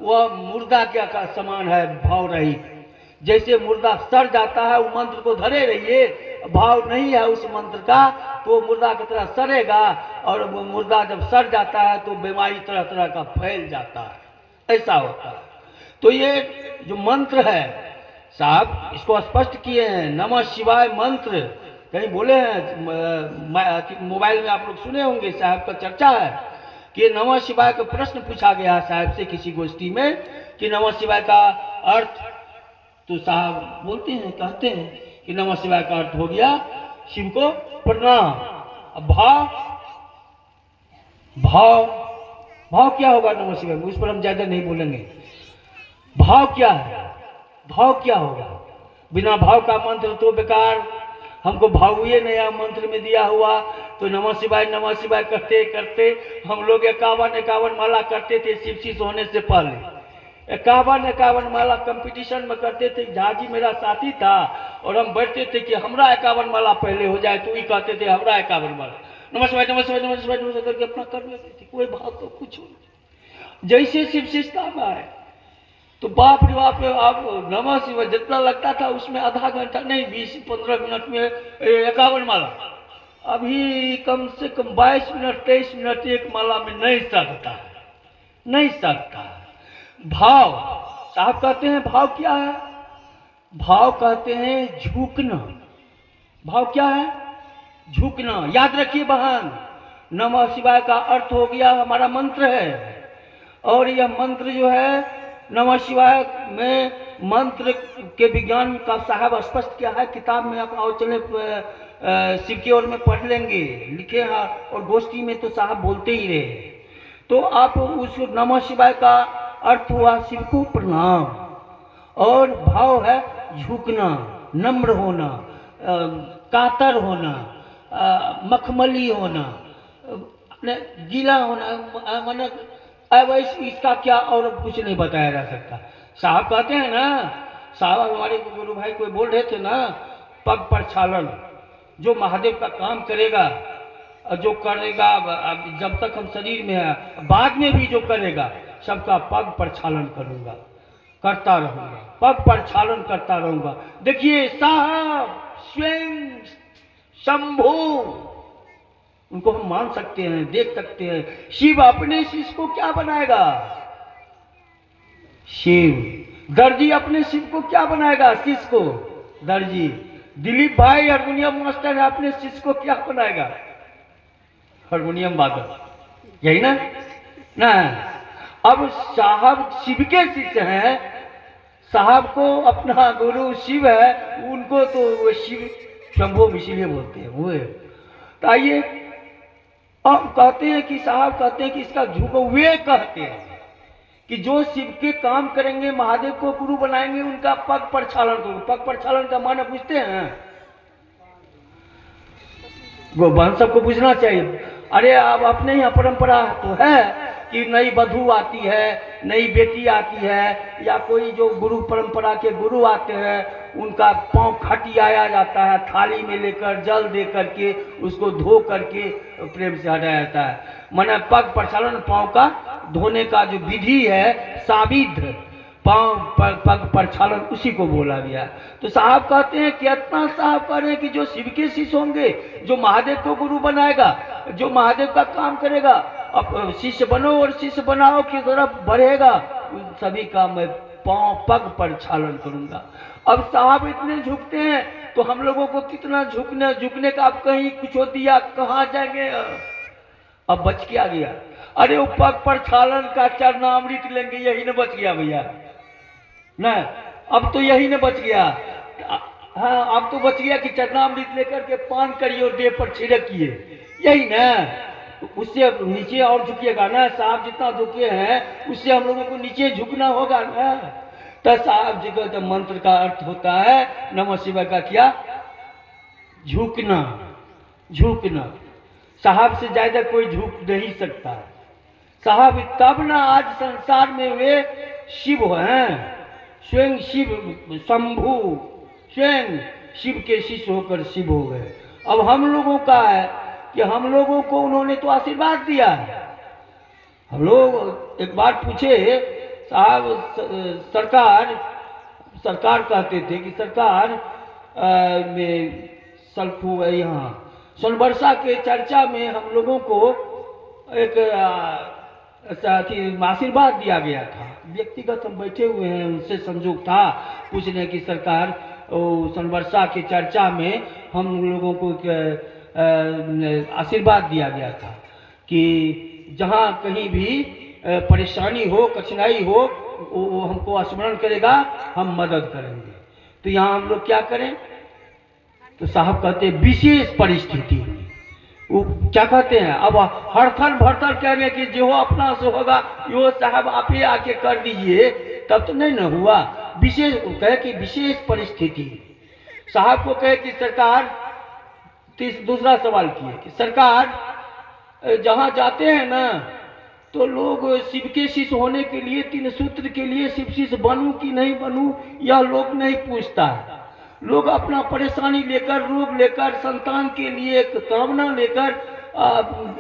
वह मुर्दा क्या का समान है, भाव रहित। जैसे मुर्दा सड़ जाता है, वो मंत्र को धरे रहिए, भाव नहीं है उस मंत्र का तो मुर्दा की तरह सड़ेगा, और वो मुर्दा जब सड़ जाता है तो बीमारी तरह तरह का फैल जाता है, ऐसा होता है। तो ये जो मंत्र है साहब इसको स्पष्ट किए हैं, नमः शिवाय मंत्र कहीं बोले हैं, मोबाइल में आप लोग सुने होंगे, साहब का चर्चा है कि नमः शिवाय का प्रश्न पूछा गया साहब से किसी गोष्ठी में कि नमः शिवाय का अर्थ, तो साहब बोलते हैं, कहते हैं कि नमः शिवाय का अर्थ हो गया शिव को प्रणाम। अब भाव, भाव भाव क्या होगा नमः शिवाय में, उस पर हम ज्यादा नहीं बोलेंगे। भाव क्या है, भाव क्या होगा? बिना भाव का मंत्र तो बेकार। हमको भाव ये नया मंत्र में दिया हुआ, तो नमः शिवाय करते करते हम लोग 51 माला करते थे शिवशिष होने से पहले। 51 माला कंपटीशन में करते थे। झाजी मेरा साथी था और हम बैठते थे कि हमरा 51 माला पहले हो जाए, तो ही कहते थे हमरा 51 माला, नमः शिवाय करके अपना कर लेते थे। कोई भाव तो कुछ नहीं। जैसे शिवशिषता में आए तो बाप रे बाप, आप नमः शिवाय जितना लगता था उसमें आधा घंटा नहीं, 20-15 मिनट में 51 माला। अभी कम से कम 22 मिनट 23 मिनट एक माला में नहीं सकता है, नहीं सकता है। भाव साहब कहते हैं, भाव क्या है? भाव कहते हैं झुकना। भाव क्या है? झुकना। याद रखिए बहन, नमः शिवाय का अर्थ हो गया हमारा मंत्र है, और यह मंत्र जो है नमः शिवाय में मंत्र के विज्ञान का साहब स्पष्ट किया है किताब में। आप आओ चले शिव की ओर में पढ़ लेंगे, लिखे हैं, और गोष्ठी में तो साहब बोलते ही रहे। तो आप उस नमः शिवाय का अर्थ हुआ शिव को प्रणाम, और भाव है झुकना, नम्र होना, कातर होना, मखमली होना, गीला होना, माने अब इसका क्या और कुछ नहीं बताया जा सकता। साहब कहते हैं ना, साहब हमारे गुरु भाई कोई बोल रहे थे ना, पग पर छालन, जो महादेव का काम करेगा, जो करेगा जब तक हम शरीर में है, बाद में भी जो करेगा सबका पग पर छालन करूंगा, करता रहूंगा, पग पर छालन करता रहूंगा। देखिए साहब स्वयं शंभू, उनको हम मान सकते हैं, देख सकते हैं। शिव अपने शिष्य को क्या बनाएगा? शिव दर्जी अपने शिव को क्या बनाएगा? शिष्य को दर्जी। दिलीप भाई हारमोनियम मास्टर है, अपने शिष्य को क्या बनाएगा? हारमोनियम वादक, यही ना? ना, अब साहब शिव के शिष्य हैं, साहब को अपना गुरु शिव है, उनको तो वो शिव शंभो इसीलिए बोलते हैं वो। तो आइए अब कहते हैं कि साहब कहते हैं कि इसका झुको, वे कहते हैं कि जो शिव के काम करेंगे, महादेव को गुरु बनाएंगे, उनका पग पर छालन करो। पग पर छालन का माने पूछते हैं, वो बहन सबको पूछना चाहिए। अरे अब अपने यहाँ परंपरा तो है कि नई वधू आती है, नई बेटी आती है, या कोई जो गुरु परंपरा के गुरु आते हैं, उनका पांव खटियाया जाता है, थाली में लेकर जल दे करके उसको धो करके प्रेम से हटाया जाता है। माने पग प्रक्षालन, पांव का धोने का जो विधि है, साबिध पांव पग प्रक्षालन, उसी को बोला गया। तो साहब कहते हैं कि इतना साहब कह रहे हैं कि जो शिव के शिष्य होंगे, जो महादेव को गुरु बनाएगा, जो महादेव का काम करेगा, अब शिष्य बनो और शिष्य बनाओ की तरफ बढ़ेगा, उन सभी का मैं पांव पग पर छालन करूंगा। अब साहब इतने झुकते हैं तो हम लोगों को कितना झुकने का, अब कहीं कुछ हो दिया कहाँ जाएंगे, अब बच क्या गया? अरे वो पग पर छालन का चरणामृत लेंगे, यही न बच गया भैया ना। अब तो यही न बच गया। हाँ, अब तो बच गया कि चरणामृत लेकर के पान करिए और देह पर छिड़किए, यही ना। उससे अब नीचे और झुकिएगा ना, साहब जितना झुके हैं उससे हम लोगों को नीचे झुकना होगा ना। तो साहब जी का जब मंत्र का अर्थ होता है नमः शिवाय का क्या, झुकना, झुकना। साहब से ज्यादा कोई झुक नहीं सकता। साहब तब ना आज संसार में वे शिव हैं, स्वयं शिव शंभु, स्वयं शिव के शिष्य होकर शिव हो गए। अब हम लोगों का है कि हम लोगों को उन्होंने तो आशीर्वाद दिया है। हम लोग एक बार पूछे साहब, सरकार कहते थे कि सरकार में सल्फू यहाँ सोनबरसा के चर्चा में हम लोगों को एक आशीर्वाद दिया गया था। व्यक्तिगत हम बैठे हुए हैं, उनसे संजोग था पूछने की सरकार सोनबरसा के चर्चा में हम लोगों को आशीर्वाद दिया गया था कि जहाँ कहीं भी परेशानी हो, कठिनाई हो, वो हमको स्मरण करेगा, हम मदद करेंगे। तो यहाँ हम लोग क्या करें? तो साहब कहते हैं विशेष परिस्थिति। वो क्या कहते हैं, अब हड़थल भड़थल कह रहे हैं कि जो अपना से होगा यो साहब आप ही आके कर दीजिए, तब तो नहीं न हुआ। विशेष कहे कि विशेष परिस्थिति। साहब को कहे कि सरकार, दूसरा सवाल किए कि सरकार जहाँ जाते हैं ना तो लोग शिव के शिष्य होने के लिए, 3 सूत्र के लिए शिव शिष्य बनूं कि नहीं बनूं यह लोग नहीं पूछता है। लोग अपना परेशानी लेकर, रोग लेकर, संतान के लिए कामना लेकर,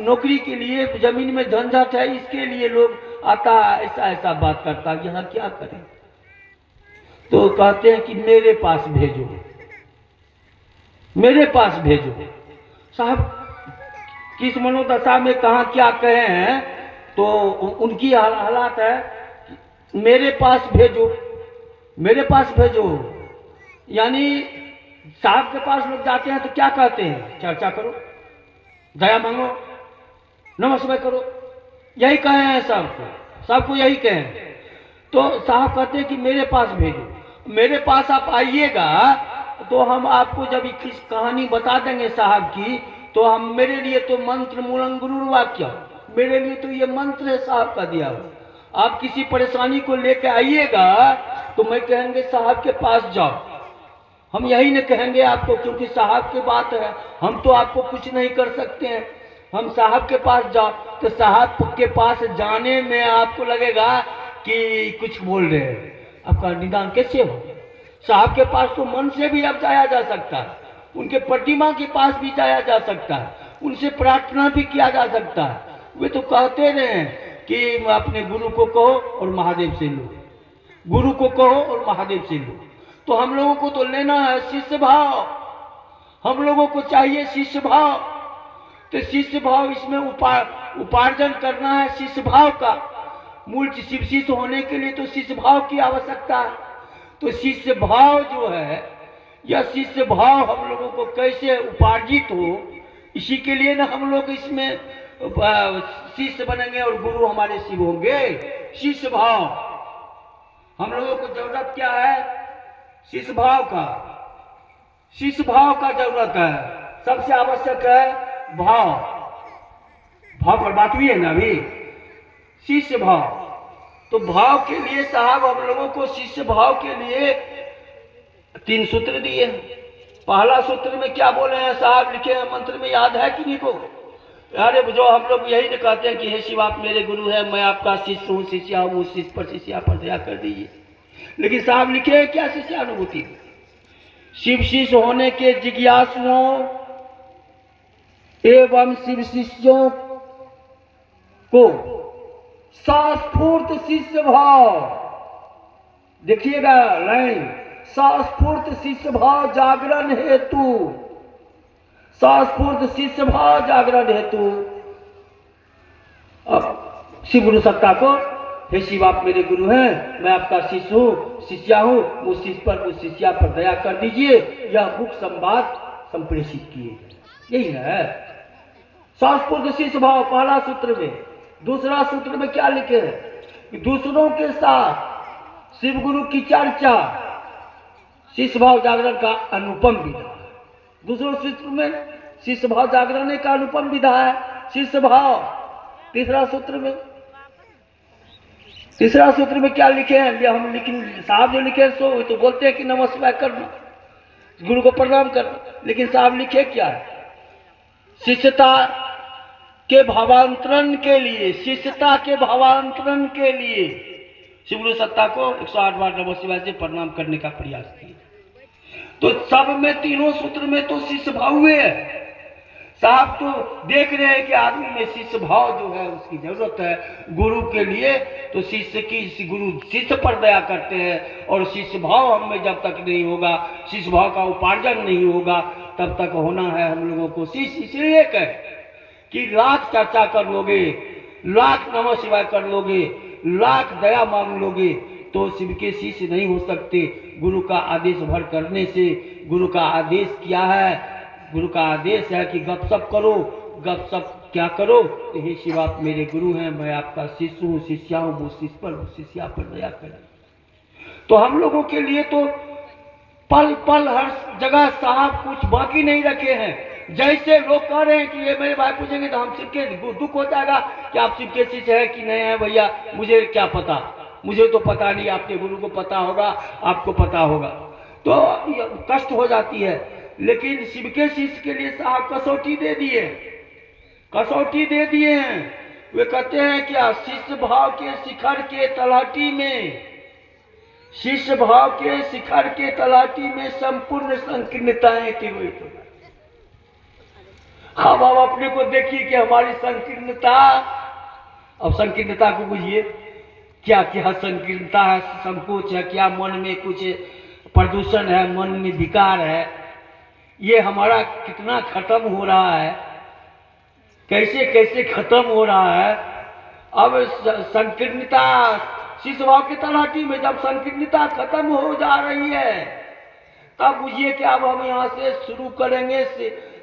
नौकरी के लिए, जमीन में झंझट है इसके लिए लोग आता, ऐसा ऐसा बात करता। यहाँ क्या करें? तो कहते हैं कि मेरे पास भेजो, मेरे पास भेजो। साहब किस मनोदशा में कहाँ क्या कहे हैं, तो उनकी हालात है मेरे पास भेजो, मेरे पास भेजो। यानी साहब के पास लोग जाते हैं तो क्या कहते हैं, चर्चा करो, दया मांगो, नमस्कार करो, यही कहे हैं सबको, सबको यही कहे। तो साहब कहते हैं कि मेरे पास भेजो, मेरे पास आप आइएगा तो हम आपको जब किस कहानी बता देंगे साहब की, तो हम मेरे लिए तो मंत्र मूलं गुरु वाक्य, मेरे लिए तो ये मंत्र है साहब का दिया हुआ। आप किसी परेशानी को लेकर आइएगा तो मैं कहेंगे साहब के पास जाओ, हम यही न कहेंगे आपको, क्योंकि साहब की बात है, हम तो आपको कुछ नहीं कर सकते हैं। हम साहब के पास जाओ तो साहब के पास जाने में आपको लगेगा कि कुछ बोल रहे हैं, आपका निदान कैसे हो? साहब के पास तो मन से भी अब जाया जा सकता है, उनके प्रतिमा के पास भी जाया जा सकता है, उनसे प्रार्थना भी किया जा सकता है। वे तो कहते रहे कि अपने गुरु को कहो और महादेव से लो, गुरु को कहो और महादेव से लो। तो हम लोगों को तो लेना है शिष्य भाव, हम लोगों को चाहिए शिष्य भाव। तो शिष्य भाव इसमें उपार्जन करना है शिष्य भाव का। मूल शिव शिष्य होने के लिए तो शिष्य भाव की आवश्यकता है। तो शिष्य भाव जो है, यह शिष्य भाव हम लोगों को कैसे उपार्जित हो, इसी के लिए ना हम लोग इसमें शिष्य बनेंगे और गुरु हमारे शिव होंगे। शिष्य भाव हम लोगों को जरूरत क्या है? शिष्य भाव का, शिष्य भाव का जरूरत है, सबसे आवश्यक है भाव। भाव पर बात हुई है ना अभी, शिष्य भाव। तो भाव के लिए साहब हम लोगों को शिष्य भाव के लिए 3 सूत्र दिए। पहला सूत्र में क्या बोले हैं साहब, लिखे हैं मंत्र में, याद है कि नहीं को? अरे जो हम लोग यही नहीं कहते हैं कि हे शिव आप मेरे गुरु हैं, मैं आपका शिष्य हूँ, शिष्या हूँ, उस शिष्य पर शिष्या पर दया कर दीजिए। लेकिन साहब लिखे हैं क्या शिष्यानुभूति? शिव शिष्य होने के जिज्ञासुओं एवं शिव शिष्यों को सस्फूर्त शिष्य भाव, देखिएगा लाइन, सस्फूर्त शिष्य भाव जागरण हेतु, सस्फूर्त शिष्य भाव जागरण हेतु। अब शिव गुरु सत्ता को, हे शिव आप मेरे गुरु हैं, मैं आपका शिष्य हूँ, शिष्या हूँ, उस शिष्य पर, उस शिष्या पर दया कर दीजिए। यह मुख संवाद संप्रेषित किए, यही है सस्फूर्त शिष्य भाव पहला सूत्र में। दूसरा सूत्र में क्या लिखे हैं कि दूसरों के साथ शिव गुरु की चर्चा, शिष्य भाव जागरण का अनुपम विधा है। दूसरे सूत्र में शिष्य भाव जागरण का अनुपम विधा है शिष्य भाव। तीसरा सूत्र में क्या लिखे हैं? ये हम साहब जो लिखे हैं सो वो तो बोलते हैं कि नमस्कार करना, गुरु को प्रणाम करना, लेकिन साहब लिखे क्या है? शिष्यता के भावांतरण के लिए, शिष्यता के भावांतरण के लिए शिव गुरु सत्ता को 108 बार नमः शिवाय से प्रणाम करने का प्रयास किया। तो सब में तीनों सूत्र में तो शिष्य भाव हुए है। साहब तो देख रहे हैं कि आदमी में शिष्य भाव जो है उसकी जरूरत है गुरु के लिए, तो गुरु शिष्य पर दया करते हैं। और शिष्य भाव हम में जब तक नहीं होगा, शिष्य भाव का उपार्जन नहीं होगा, तब तक होना है हम लोगों को शिष्य। इसलिए कहे कि लाख चर्चा कर लोगे, लाख नमः शिवाय कर लोगे, लाख दया मांग लोगे, तो शिव के शिष्य नहीं हो सकते। गुरु का आदेश भर करने से, गुरु का आदेश क्या है? गुरु का आदेश है कि गपशप करो। गपशप क्या करो? तो हे शिव आप मेरे गुरु हैं, मैं आपका शिष्य हूँ, शिष्या हूँ, वो शिष्य पर, वो शिष्या पर दया करें। तो हम लोगों के लिए तो पल पल हर जगह साहब कुछ बाकी नहीं रखे हैं। जैसे लोग कह रहे हैं कि ये मेरे भाई पूछेंगे तो हम शिव के दुख हो जाएगा कि आप शिव के शिष्य है कि नहीं है। भैया मुझे क्या पता, मुझे तो पता नहीं, आपके गुरु को पता होगा, आपको पता होगा, तो कष्ट हो जाती है। लेकिन शिव के शिष्य के लिए साहब कसौटी दे दिए, कसौटी दे दिए हैं। वे कहते हैं क्या? शिष्य भाव के शिखर के तलाटी में, शिष्य भाव के शिखर के तलाटी में संपूर्ण संकीर्णताएं की हुई। अब आप अपने को देखिए कि हमारी संकीर्णता, अब संकीर्णता को बुझिए, क्या क्या संकीर्णता है, संकोच है, क्या मन में कुछ प्रदूषण है, मन में विकार है, ये हमारा कितना खत्म हो रहा है, कैसे कैसे खत्म हो रहा है। अब संकीर्णता शिष्य भाव की तलाटी में जब संकीर्णता खत्म हो जा रही है, तब बुझिए कि अब हम यहाँ से शुरू करेंगे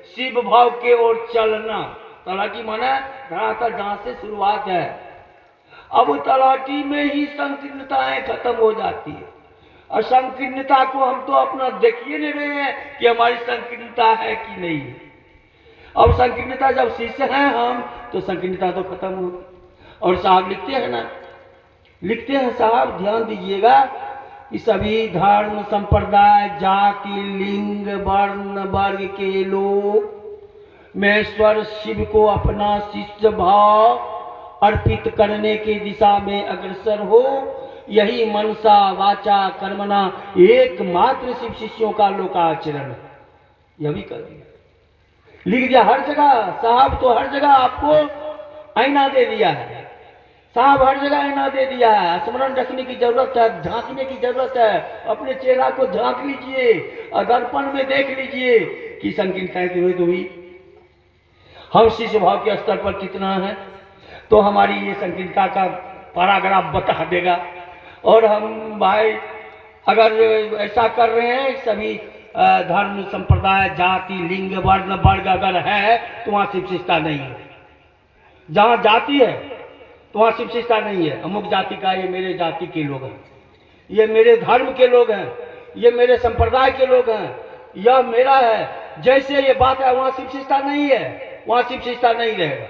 शिव भाव के ओर चलना। तलाटी माना धरातल जहाँ से शुरुआत है, अब तलाटी में ही संकीर्णताएं खत्म हो जाती है। और संकीर्णता को हम तो अपना देखिए नहीं रहे हैं कि हमारी संकीर्णता है कि नहीं है। अब संकीर्णता जब शिष्य हैं हम, तो संकीर्णता तो खत्म होगी। और साहब लिखते हैं ना, लिखते हैं साहब, ध्यान दीजिएगा कि सभी धर्म संप्रदाय जाति लिंग वर्ण वर्ग के लोग महेश्वर शिव को अपना शिष्य भाव अर्पित करने की दिशा में अग्रसर हो। यही मनसा वाचा कर्मणा एकमात्र शिव शिष्यों का लोकाचरण। यह भी कर दिया, लिख दिया हर जगह। साहब तो हर जगह आपको आईना दे दिया है, साहब हर जगह आईना दे दिया है। स्मरण रखने की जरूरत है, झांकने की जरूरत है। अपने चेहरा को झांक लीजिए और दर्पण में देख लीजिए कि संकीर्णता की हुई तो हुई। हम शिष्य भाव के स्तर पर कितना है, तो हमारी ये संकीर्णता का पैराग्राफ बता देगा। और हम भाई अगर ऐसा कर रहे हैं, सभी धर्म संप्रदाय जाति लिंग वर्ण वर्ग अगर है, तो वहाँ शिव शिष्टता नहीं है। जहाँ जाति है तो वहाँ शिव शिष्टता नहीं है। अमुक जाति का, ये मेरे जाति के लोग हैं, ये मेरे धर्म के लोग हैं, ये मेरे संप्रदाय के लोग हैं, यह मेरा है, जैसे ये बात है, वहाँ शिव शिष्टता नहीं है, वहाँ शिव शिष्टता नहीं रहेगा।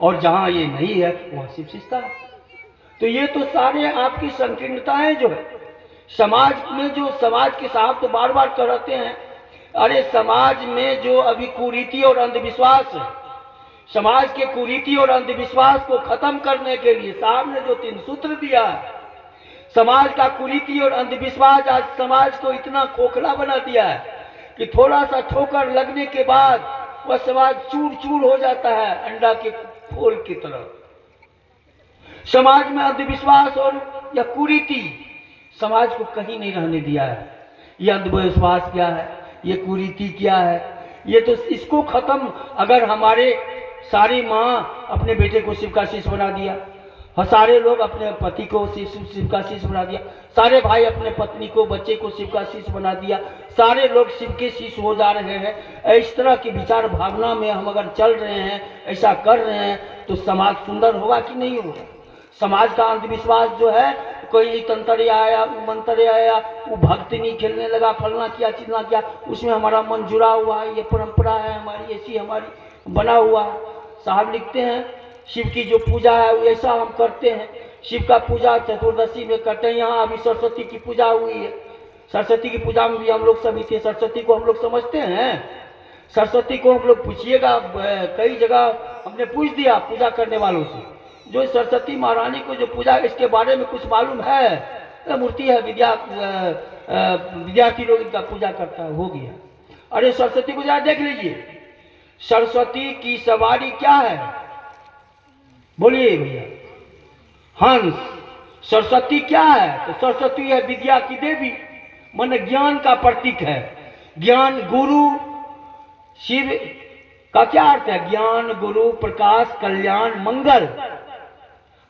और जहाँ ये नहीं है वहाँ शिव शिष्टता है। तो ये तो सारे आपकी संकीर्णताएं जो है समाज में, जो समाज के साथ तो बार बार कहते हैं, अरे समाज में जो अभी कुरीति और अंधविश्वास है, समाज के कुरीति और अंधविश्वास को खत्म करने के लिए साहब ने जो 3 सूत्र दिया है, समाज का कुरीति और अंधविश्वास आज समाज को इतना खोखला बना दिया है कि थोड़ा सा ठोकर लगने के बाद वह समाज चूर चूर हो जाता है, अंडा के खोल की तरह। समाज में अंधविश्वास और या कुरीति समाज को कहीं नहीं रहने दिया है। ये अंधविश्वास क्या है, ये कुरीति क्या है, ये तो इसको खत्म। अगर हमारे सारी माँ अपने बेटे को शिव का शिष्य बना दिया, सारे लोग अपने पति को शिव का शिष्य बना दिया, सारे भाई अपने पत्नी को बच्चे को शिव का शिष्य बना दिया, सारे लोग शिव के शिष्य हो जा रहे हैं। इस तरह की विचार भावना में हम अगर चल रहे हैं, ऐसा कर रहे हैं, तो समाज सुंदर होगा कि नहीं होगा? समाज का अंधविश्वास जो है कोई तंत्र आया, वो मंत्र आया, वो भक्ति नहीं खेलने लगा, फलना किया चिलना किया, उसमें हमारा मन जुड़ा हुआ है। ये परंपरा है हमारी, ऐसी हमारी बना हुआ है। साहब लिखते हैं शिव की जो पूजा है वो ऐसा हम करते हैं। शिव का पूजा चतुर्दशी में करते हैं। यहाँ अभी सरस्वती की पूजा हुई है, सरस्वती की पूजा में भी हम लोग सभी थे। सरस्वती को हम लोग समझते हैं, सरस्वती को हम लोग पूछिएगा, कई जगह हमने पूछ दिया पूजा करने वालों से, जो सरस्वती महारानी को जो पूजा इसके बारे में कुछ मालूम है। मूर्ति है, विद्यार्थी लोग इनका पूजा करता है, हो गया। अरे सरस्वती को जरा देख लीजिए, सरस्वती की सवारी क्या है, बोलिए भैया। हंस। सरस्वती क्या है? तो सरस्वती है विद्या की देवी, मन ज्ञान का प्रतीक है। ज्ञान गुरु, शिव का क्या अर्थ है? ज्ञान गुरु प्रकाश कल्याण मंगल।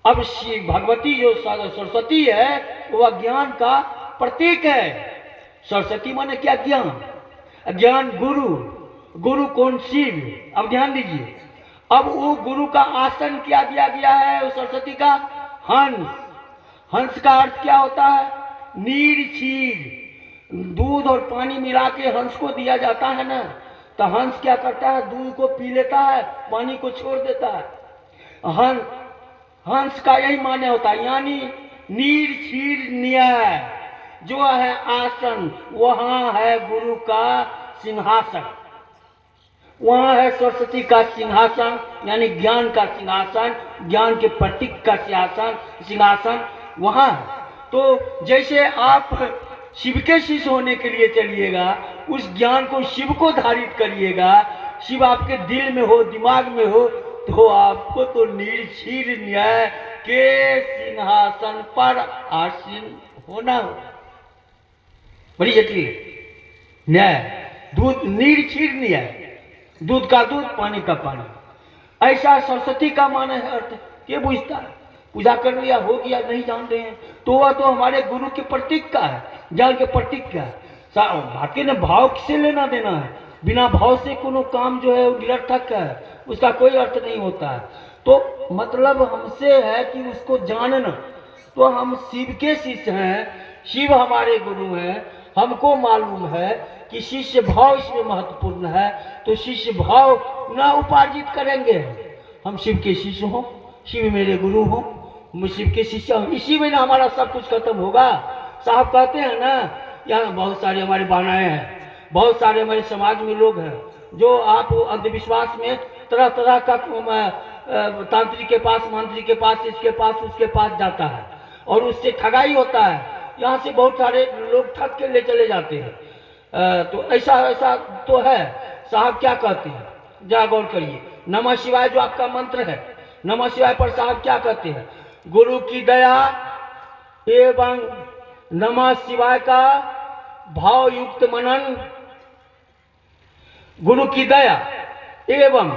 अब शिव भगवती जो सरस्वती है वह ज्ञान का प्रतीक है। सरस्वती माने क्या? ज्ञान। ज्ञान गुरु, गुरु कौन? शिव। अब ध्यान दीजिए, अब वो गुरु का आसन क्या दिया गया है? वो सरस्वती का हंस। हंस का अर्थ क्या होता है? नीर क्षीर। दूध और पानी मिला के हंस को दिया जाता है ना, तो हंस क्या करता है? दूध को पी लेता है, पानी को छोड़ देता है। हंस का यही माने होता है, यानी नीर क्षीर न्याय जो है आसन, वहां है गुरु का सिंहासन, वहां है सरस्वती का सिंहासन, यानी ज्ञान का सिंहासन, ज्ञान के प्रतीक का सिंहासन वहां है। तो जैसे आप शिव के शिष्य होने के लिए चलिएगा, उस ज्ञान को शिव को धारित करिएगा, शिव आपके दिल में हो, दिमाग में हो, तो आपको तो निर्क्षीर न्याय के सिंहासन पर आसीन होना हो। बड़ी जटिल न्याय, दूध निर्क्षीर न्याय, दूध का दूध पानी का पानी, ऐसा सरस्वती का माने है अर्थ। ये बुझता है, पूजा कर लिया हो गया, नहीं जान रहे हैं तो वह तो हमारे गुरु के प्रतीक का है, ज्ञान के प्रतीक का है। बाकी ने भाव किसे लेना देना है? बिना भाव से कोनो काम जो है वो निरर्थक है, उसका कोई अर्थ नहीं होता है। तो मतलब हमसे है कि उसको जानना। तो हम शिव के शिष्य हैं, शिव हमारे गुरु हैं, हमको मालूम है कि शिष्य भाव इसमें महत्वपूर्ण है, तो शिष्य भाव न उपार्जित करेंगे। हम शिव के शिष्य हों, शिव मेरे गुरु हों, मैं शिव के शिष्य हूँ, इसी में ना हमारा सब कुछ खत्म होगा। साहब कहते हैं ना, यहाँ बहुत सारे हमारे बानाएं हैं, बहुत सारे हमारे समाज में लोग हैं जो आप अंधविश्वास में तरह तरह का तांत्रिक के पास, मंत्री के पास, इसके पास उसके पास जाता है और उससे ठगाई होता है। यहाँ से बहुत सारे लोग ठग के ले चले जाते हैं। तो ऐसा तो है। साहब क्या कहते हैं, जरा गौर करिए। नमः शिवाय जो आपका मंत्र है, नमः शिवाय पर साहब क्या कहते हैं? गुरु की दया एवं नमः शिवाय का भाव युक्त मनन, गुरु की दया एवं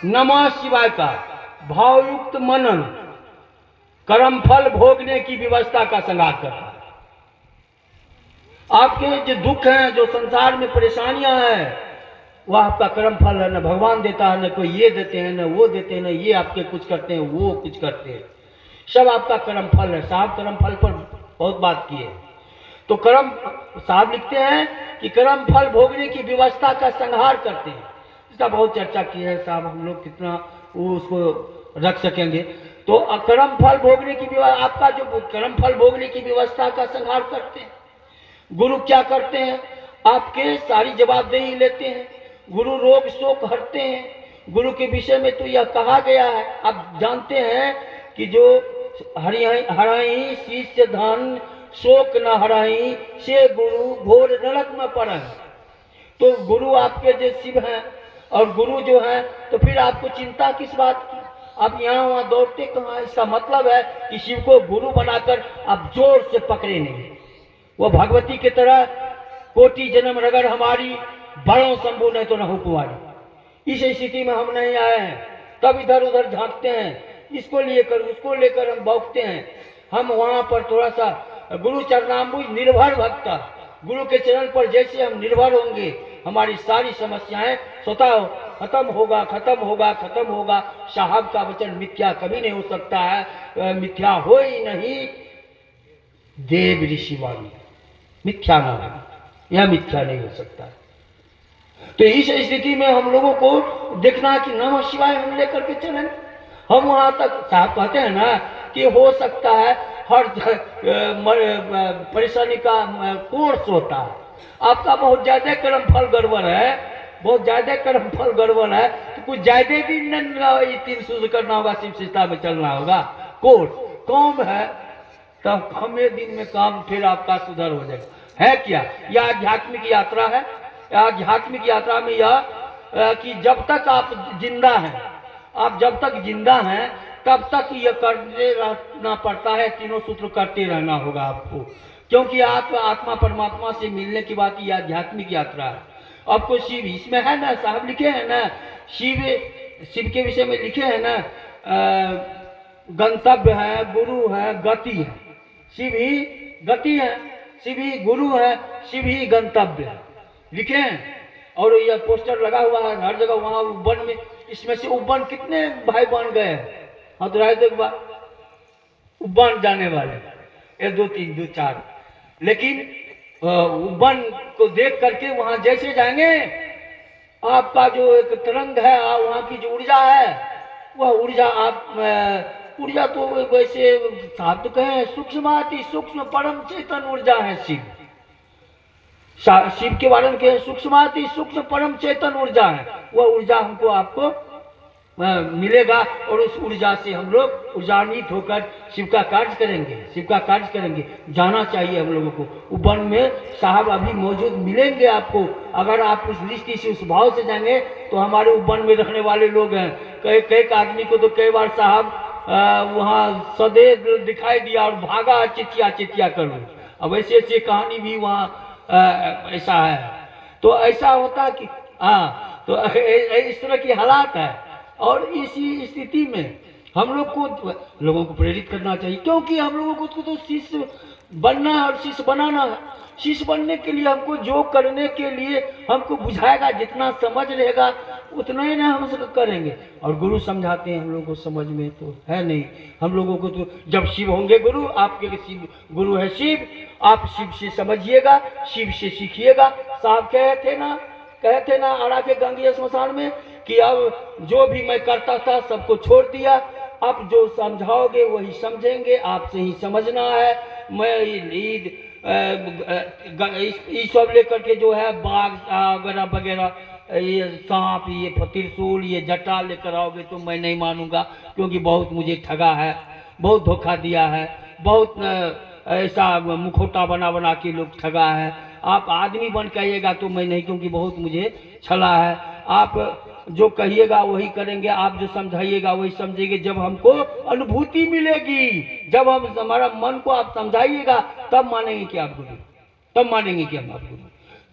नमः शिवाय का भाव युक्त मनन कर्म फल भोगने की व्यवस्था का संगार करता है। आपके जो दुख हैं, जो संसार में परेशानियां हैं, वह आपका कर्म फल है। न भगवान देता है, न कोई ये देते हैं, न वो देते हैं, न ये आपके कुछ करते हैं, वो कुछ करते हैं, सब आपका कर्म फल है। साहब कर्म फल पर बहुत बात की है। तो कर्म, साहब लिखते हैं कि कर्म फल भोगने की व्यवस्था का संहार करते हैं। इसका बहुत चर्चा की है साहब, हम लोग कितना वो उसको रख सकेंगे। तो कर्म फल भोगने की व्यवस्था, आपका जो कर्म फल भोगने की व्यवस्था का संहार करते हैं। गुरु क्या करते हैं? आपके सारी जवाबदेही लेते हैं। गुरु रोग शोक हरते हैं। गुरु के विषय में तो यह कहा गया है, आप जानते हैं कि जो हराई शिष्य धन शोक न हराई, से गुरु घोर नरक में पड़े। तो गुरु आपके जो शिव हैं और गुरु जो हैं, तो फिर आपको चिंता किस बात की? आप यहाँ वहाँ दौड़ते कहाँ? इसका मतलब है कि शिव को गुरु बनाकर आप जोर से पकड़े नहीं। वो भगवती की तरह कोटि जन्म रगड़ हमारी, बड़ों शंभु नहीं तो न हो कुंवारी। इस स्थिति में हम नहीं आए हैं, तब इधर उधर झांकते हैं, इसको लेकर उसको लेकर हम भौंकते हैं। हम वहाँ पर थोड़ा सा गुरु चरणाम्बुज निर्भर भक्ता, गुरु के चरण पर जैसे हम निर्भर होंगे, हमारी सारी समस्याएं स्वतः खत्म होगा, खत्म होगा, खत्म होगा। साहब का वचन मिथ्या कभी नहीं हो सकता है, मिथ्या हो ही नहीं। देव ऋषि वाणी मिथ्या ना हो, यह मिथ्या नहीं हो सकता। तो इस स्थिति में हम लोगों को देखना है कि नमः शिवाय हम लेकर के चलें। हम वहां तक साहब कहते हैं ना कि हो सकता है हर परेशानी का कोर्स होता है। आपका बहुत ज्यादा कर्म फल गड़बड़ है, बहुत ज्यादा कर्म फल गड़बड़ है, तो कुछ ज्यादा दिन तीन सूत्र करना होगा, शिव शिष्टा में चलना होगा। कोर्स कम है तब कमे दिन में काम फिर आपका सुधर हो जाएगा। है क्या? यह आध्यात्मिक यात्रा है। आध्यात्मिक यात्रा में यह कि जब तक आप जिंदा हैं, आप जब तक जिंदा हैं तब तक यह करते रहना पड़ता है, तीनों सूत्र करते रहना होगा आपको, क्योंकि आप आत्मा परमात्मा से मिलने की बात यह आध्यात्मिक यात्रा है। आपको शिव इसमें है ना, साहब लिखे हैं ना, शिव के विषय में लिखे हैं ना, गंतव्य है, गुरु है, गति है। शिव ही गति है, शिव ही गुरु है, शिव ही गंतव्य है, लिखे हैं। और यह पोस्टर लगा हुआ है हर जगह, वहां वन में। इसमें से उबन कितने भाई बन गए हैं? हाँ तो एक बार उबन जाने वाले 1 2 3 2 4, लेकिन उबन को देख करके वहां जैसे जाएंगे, आपका जो एक तरंग है, वहां की जो ऊर्जा है, वह ऊर्जा आप ऊर्जा तो वैसे साहब तो कहें सूक्ष्म अति सूक्ष्म परम चेतन ऊर्जा है शिव। शिव के बारे में कहें सूक्ष्म अति सूक्ष्म परम चेतन ऊर्जा है। वह ऊर्जा हमको आपको मिलेगा और उस ऊर्जा से हम लोग ऊर्जान्वित होकर शिव का कार्य करेंगे, शिव का कार्य करेंगे। जाना चाहिए हम लोगों को। वन में साहब अभी मौजूद मिलेंगे आपको। अगर आप उस दृष्टि से, उस भाव से जाएंगे तो हमारे वन में रहने वाले लोग हैं। कई आदमी को तो कई बार साहब वहाँ सदैव दिखाई दिया और भागा चिचिया कर लो। अब ऐसी ऐसी कहानी भी वहाँ ऐसा है। तो ऐसा होता कि तो इस तरह की हालात है। और इसी स्थिति में हम लोग को लोगों को प्रेरित करना चाहिए, क्योंकि हम लोगों को तो शिष्य बनना है और शिष्य बनाना है। शिष्य बनने के लिए हमको जो करने के लिए हमको बुझाएगा, जितना समझ रहेगा उतना ही ना हम सब करेंगे। और गुरु समझाते हैं हम लोगों को, समझ में तो है नहीं हम लोगों को। तो जब शिव होंगे गुरु, आपके शिव गुरु है शिव, आप शिव से समझिएगा, शिव से सीखिएगा। साहब कहे थे ना आड़ा के गंगे स्मशान में कि अब जो भी मैं करता था सबको छोड़ दिया, अब जो समझाओगे वही समझेंगे, आपसे ही समझना है। मैं ये सब लेकर के जो है बाघ वगैरह वगैरह, ये सांप, ये त्रिशूल, ये जटा लेकर आओगे तो मैं नहीं मानूंगा, क्योंकि बहुत मुझे ठगा है, बहुत धोखा दिया है, बहुत ऐसा मुखौटा बना के लोग ठगा है। आप आदमी बन के आइएगा तो मैं नहीं, क्योंकि बहुत मुझे छला है। आप जो कहिएगा वही करेंगे, आप जो समझाइएगा वही समझेंगे। जब हमको अनुभूति मिलेगी, जब हम हमारा मन को आप समझाइएगा, तब मानेंगे कि आप गुरु, तब मानेंगे कि हम आप गुरु।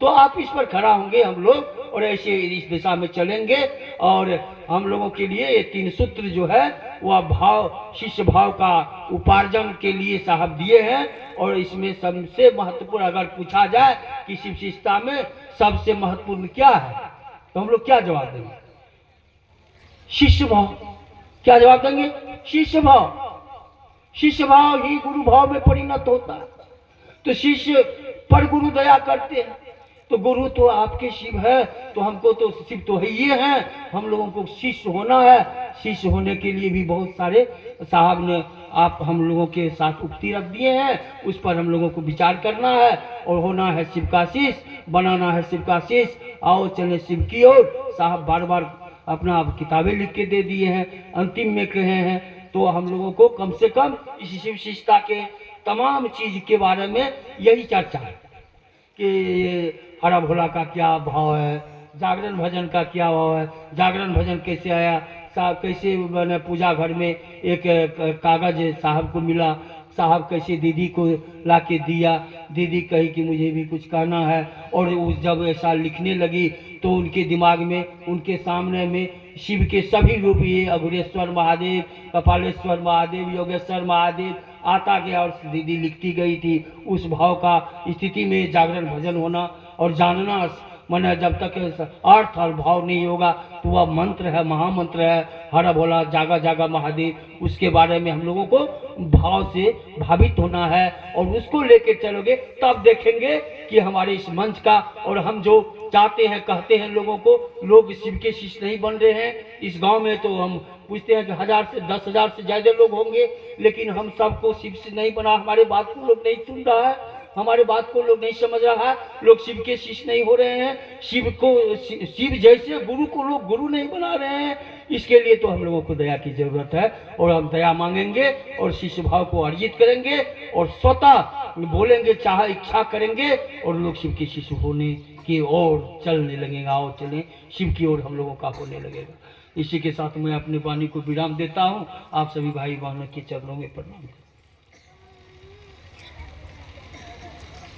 तो आप इस पर खड़ा होंगे हम लोग, और ऐसे इस दिशा में चलेंगे। और हम लोगों के लिए ये 3 सूत्र जो है वह भाव, शिष्य भाव का उपार्जन के लिए साहब दिए हैं। और इसमें सबसे महत्वपूर्ण अगर पूछा जाए कि शिव शिष्टता में सबसे महत्वपूर्ण क्या है, तो हम लोग क्या जवाब देंगे? शिष्य भाव। क्या जवाब देंगे? शिष्य भाव। शिष्य भाव ही गुरु भाव में परिणत होता है। तो शिष्य पर गुरु दया करते हैं, तो गुरु तो आपके शिव है, तो हमको तो शिव तो है ये हैं, हम लोगों को शिष्य होना है। शिष्य होने के लिए भी बहुत सारे साहब ने आप हम लोगों के साथ उक्ति रख दिए हैं, उस पर हम लोगों को विचार करना है और होना है शिव का शिष्य, बनाना है शिव का शिष्य। आओ चले शिव की ओर। साहब बार बार अपना किताबें लिख के दे दिए हैं, अंतिम में कहे हैं। तो हम लोगों को कम से कम इस शिव शिष्टता के तमाम चीज के बारे में यही चर्चा है कि हरा भोला का क्या भाव है, जागरण भजन का क्या भाव है, जागरण भजन कैसे आया, साहब कैसे मैंने पूजा घर में एक कागज साहब को मिला, साहब कैसे दीदी को ला के दिया, दीदी कही कि मुझे भी कुछ कहना है। और उस जब ऐसा लिखने लगी तो उनके दिमाग में, उनके सामने में शिव के सभी रूप, ये अघुरेश्वर महादेव, कपालेश्वर महादेव, योगेश्वर महादेव आता गया और दीदी लिखती गई थी। उस भाव का स्थिति में जागरण भजन होना और जानना मैंने जब तक अर्थ और भाव नहीं होगा तो वह मंत्र है, महामंत्र है, हरा भोला जागा जागा महादेव, उसके बारे में हम लोगों को भाव से भावित होना है और उसको लेके चलोगे तब देखेंगे कि हमारे इस मंच का और हम जो चाहते हैं कहते हैं लोगों को, लोग शिव के शिष्य नहीं बन रहे हैं। इस गांव में तो हम पूछते हैं कि 1000 से 10,000 से ज्यादा लोग होंगे, लेकिन हम सबको शिव से नहीं बना, हमारे बात को लोग नहीं सुन रहा है, हमारे बात को लोग नहीं समझ रहा है, लोग शिव के शिष्य नहीं हो रहे हैं, शिव जैसे गुरु को लोग गुरु नहीं बना रहे हैं। इसके लिए तो हम लोगों को दया की जरूरत है और हम दया मांगेंगे और शिष्य भाव को अर्जित करेंगे और स्वतः बोलेंगे, चाहे इच्छा करेंगे और लोग शिव के शिष्य होने की ओर चलने लगेगा, और चलें शिव की ओर हम लोगों का होने लगेगा। इसी के साथ मैं अपनी वाणी को विराम देता हूँ। आप सभी भाई बहनों के चरणों में प्रणाम।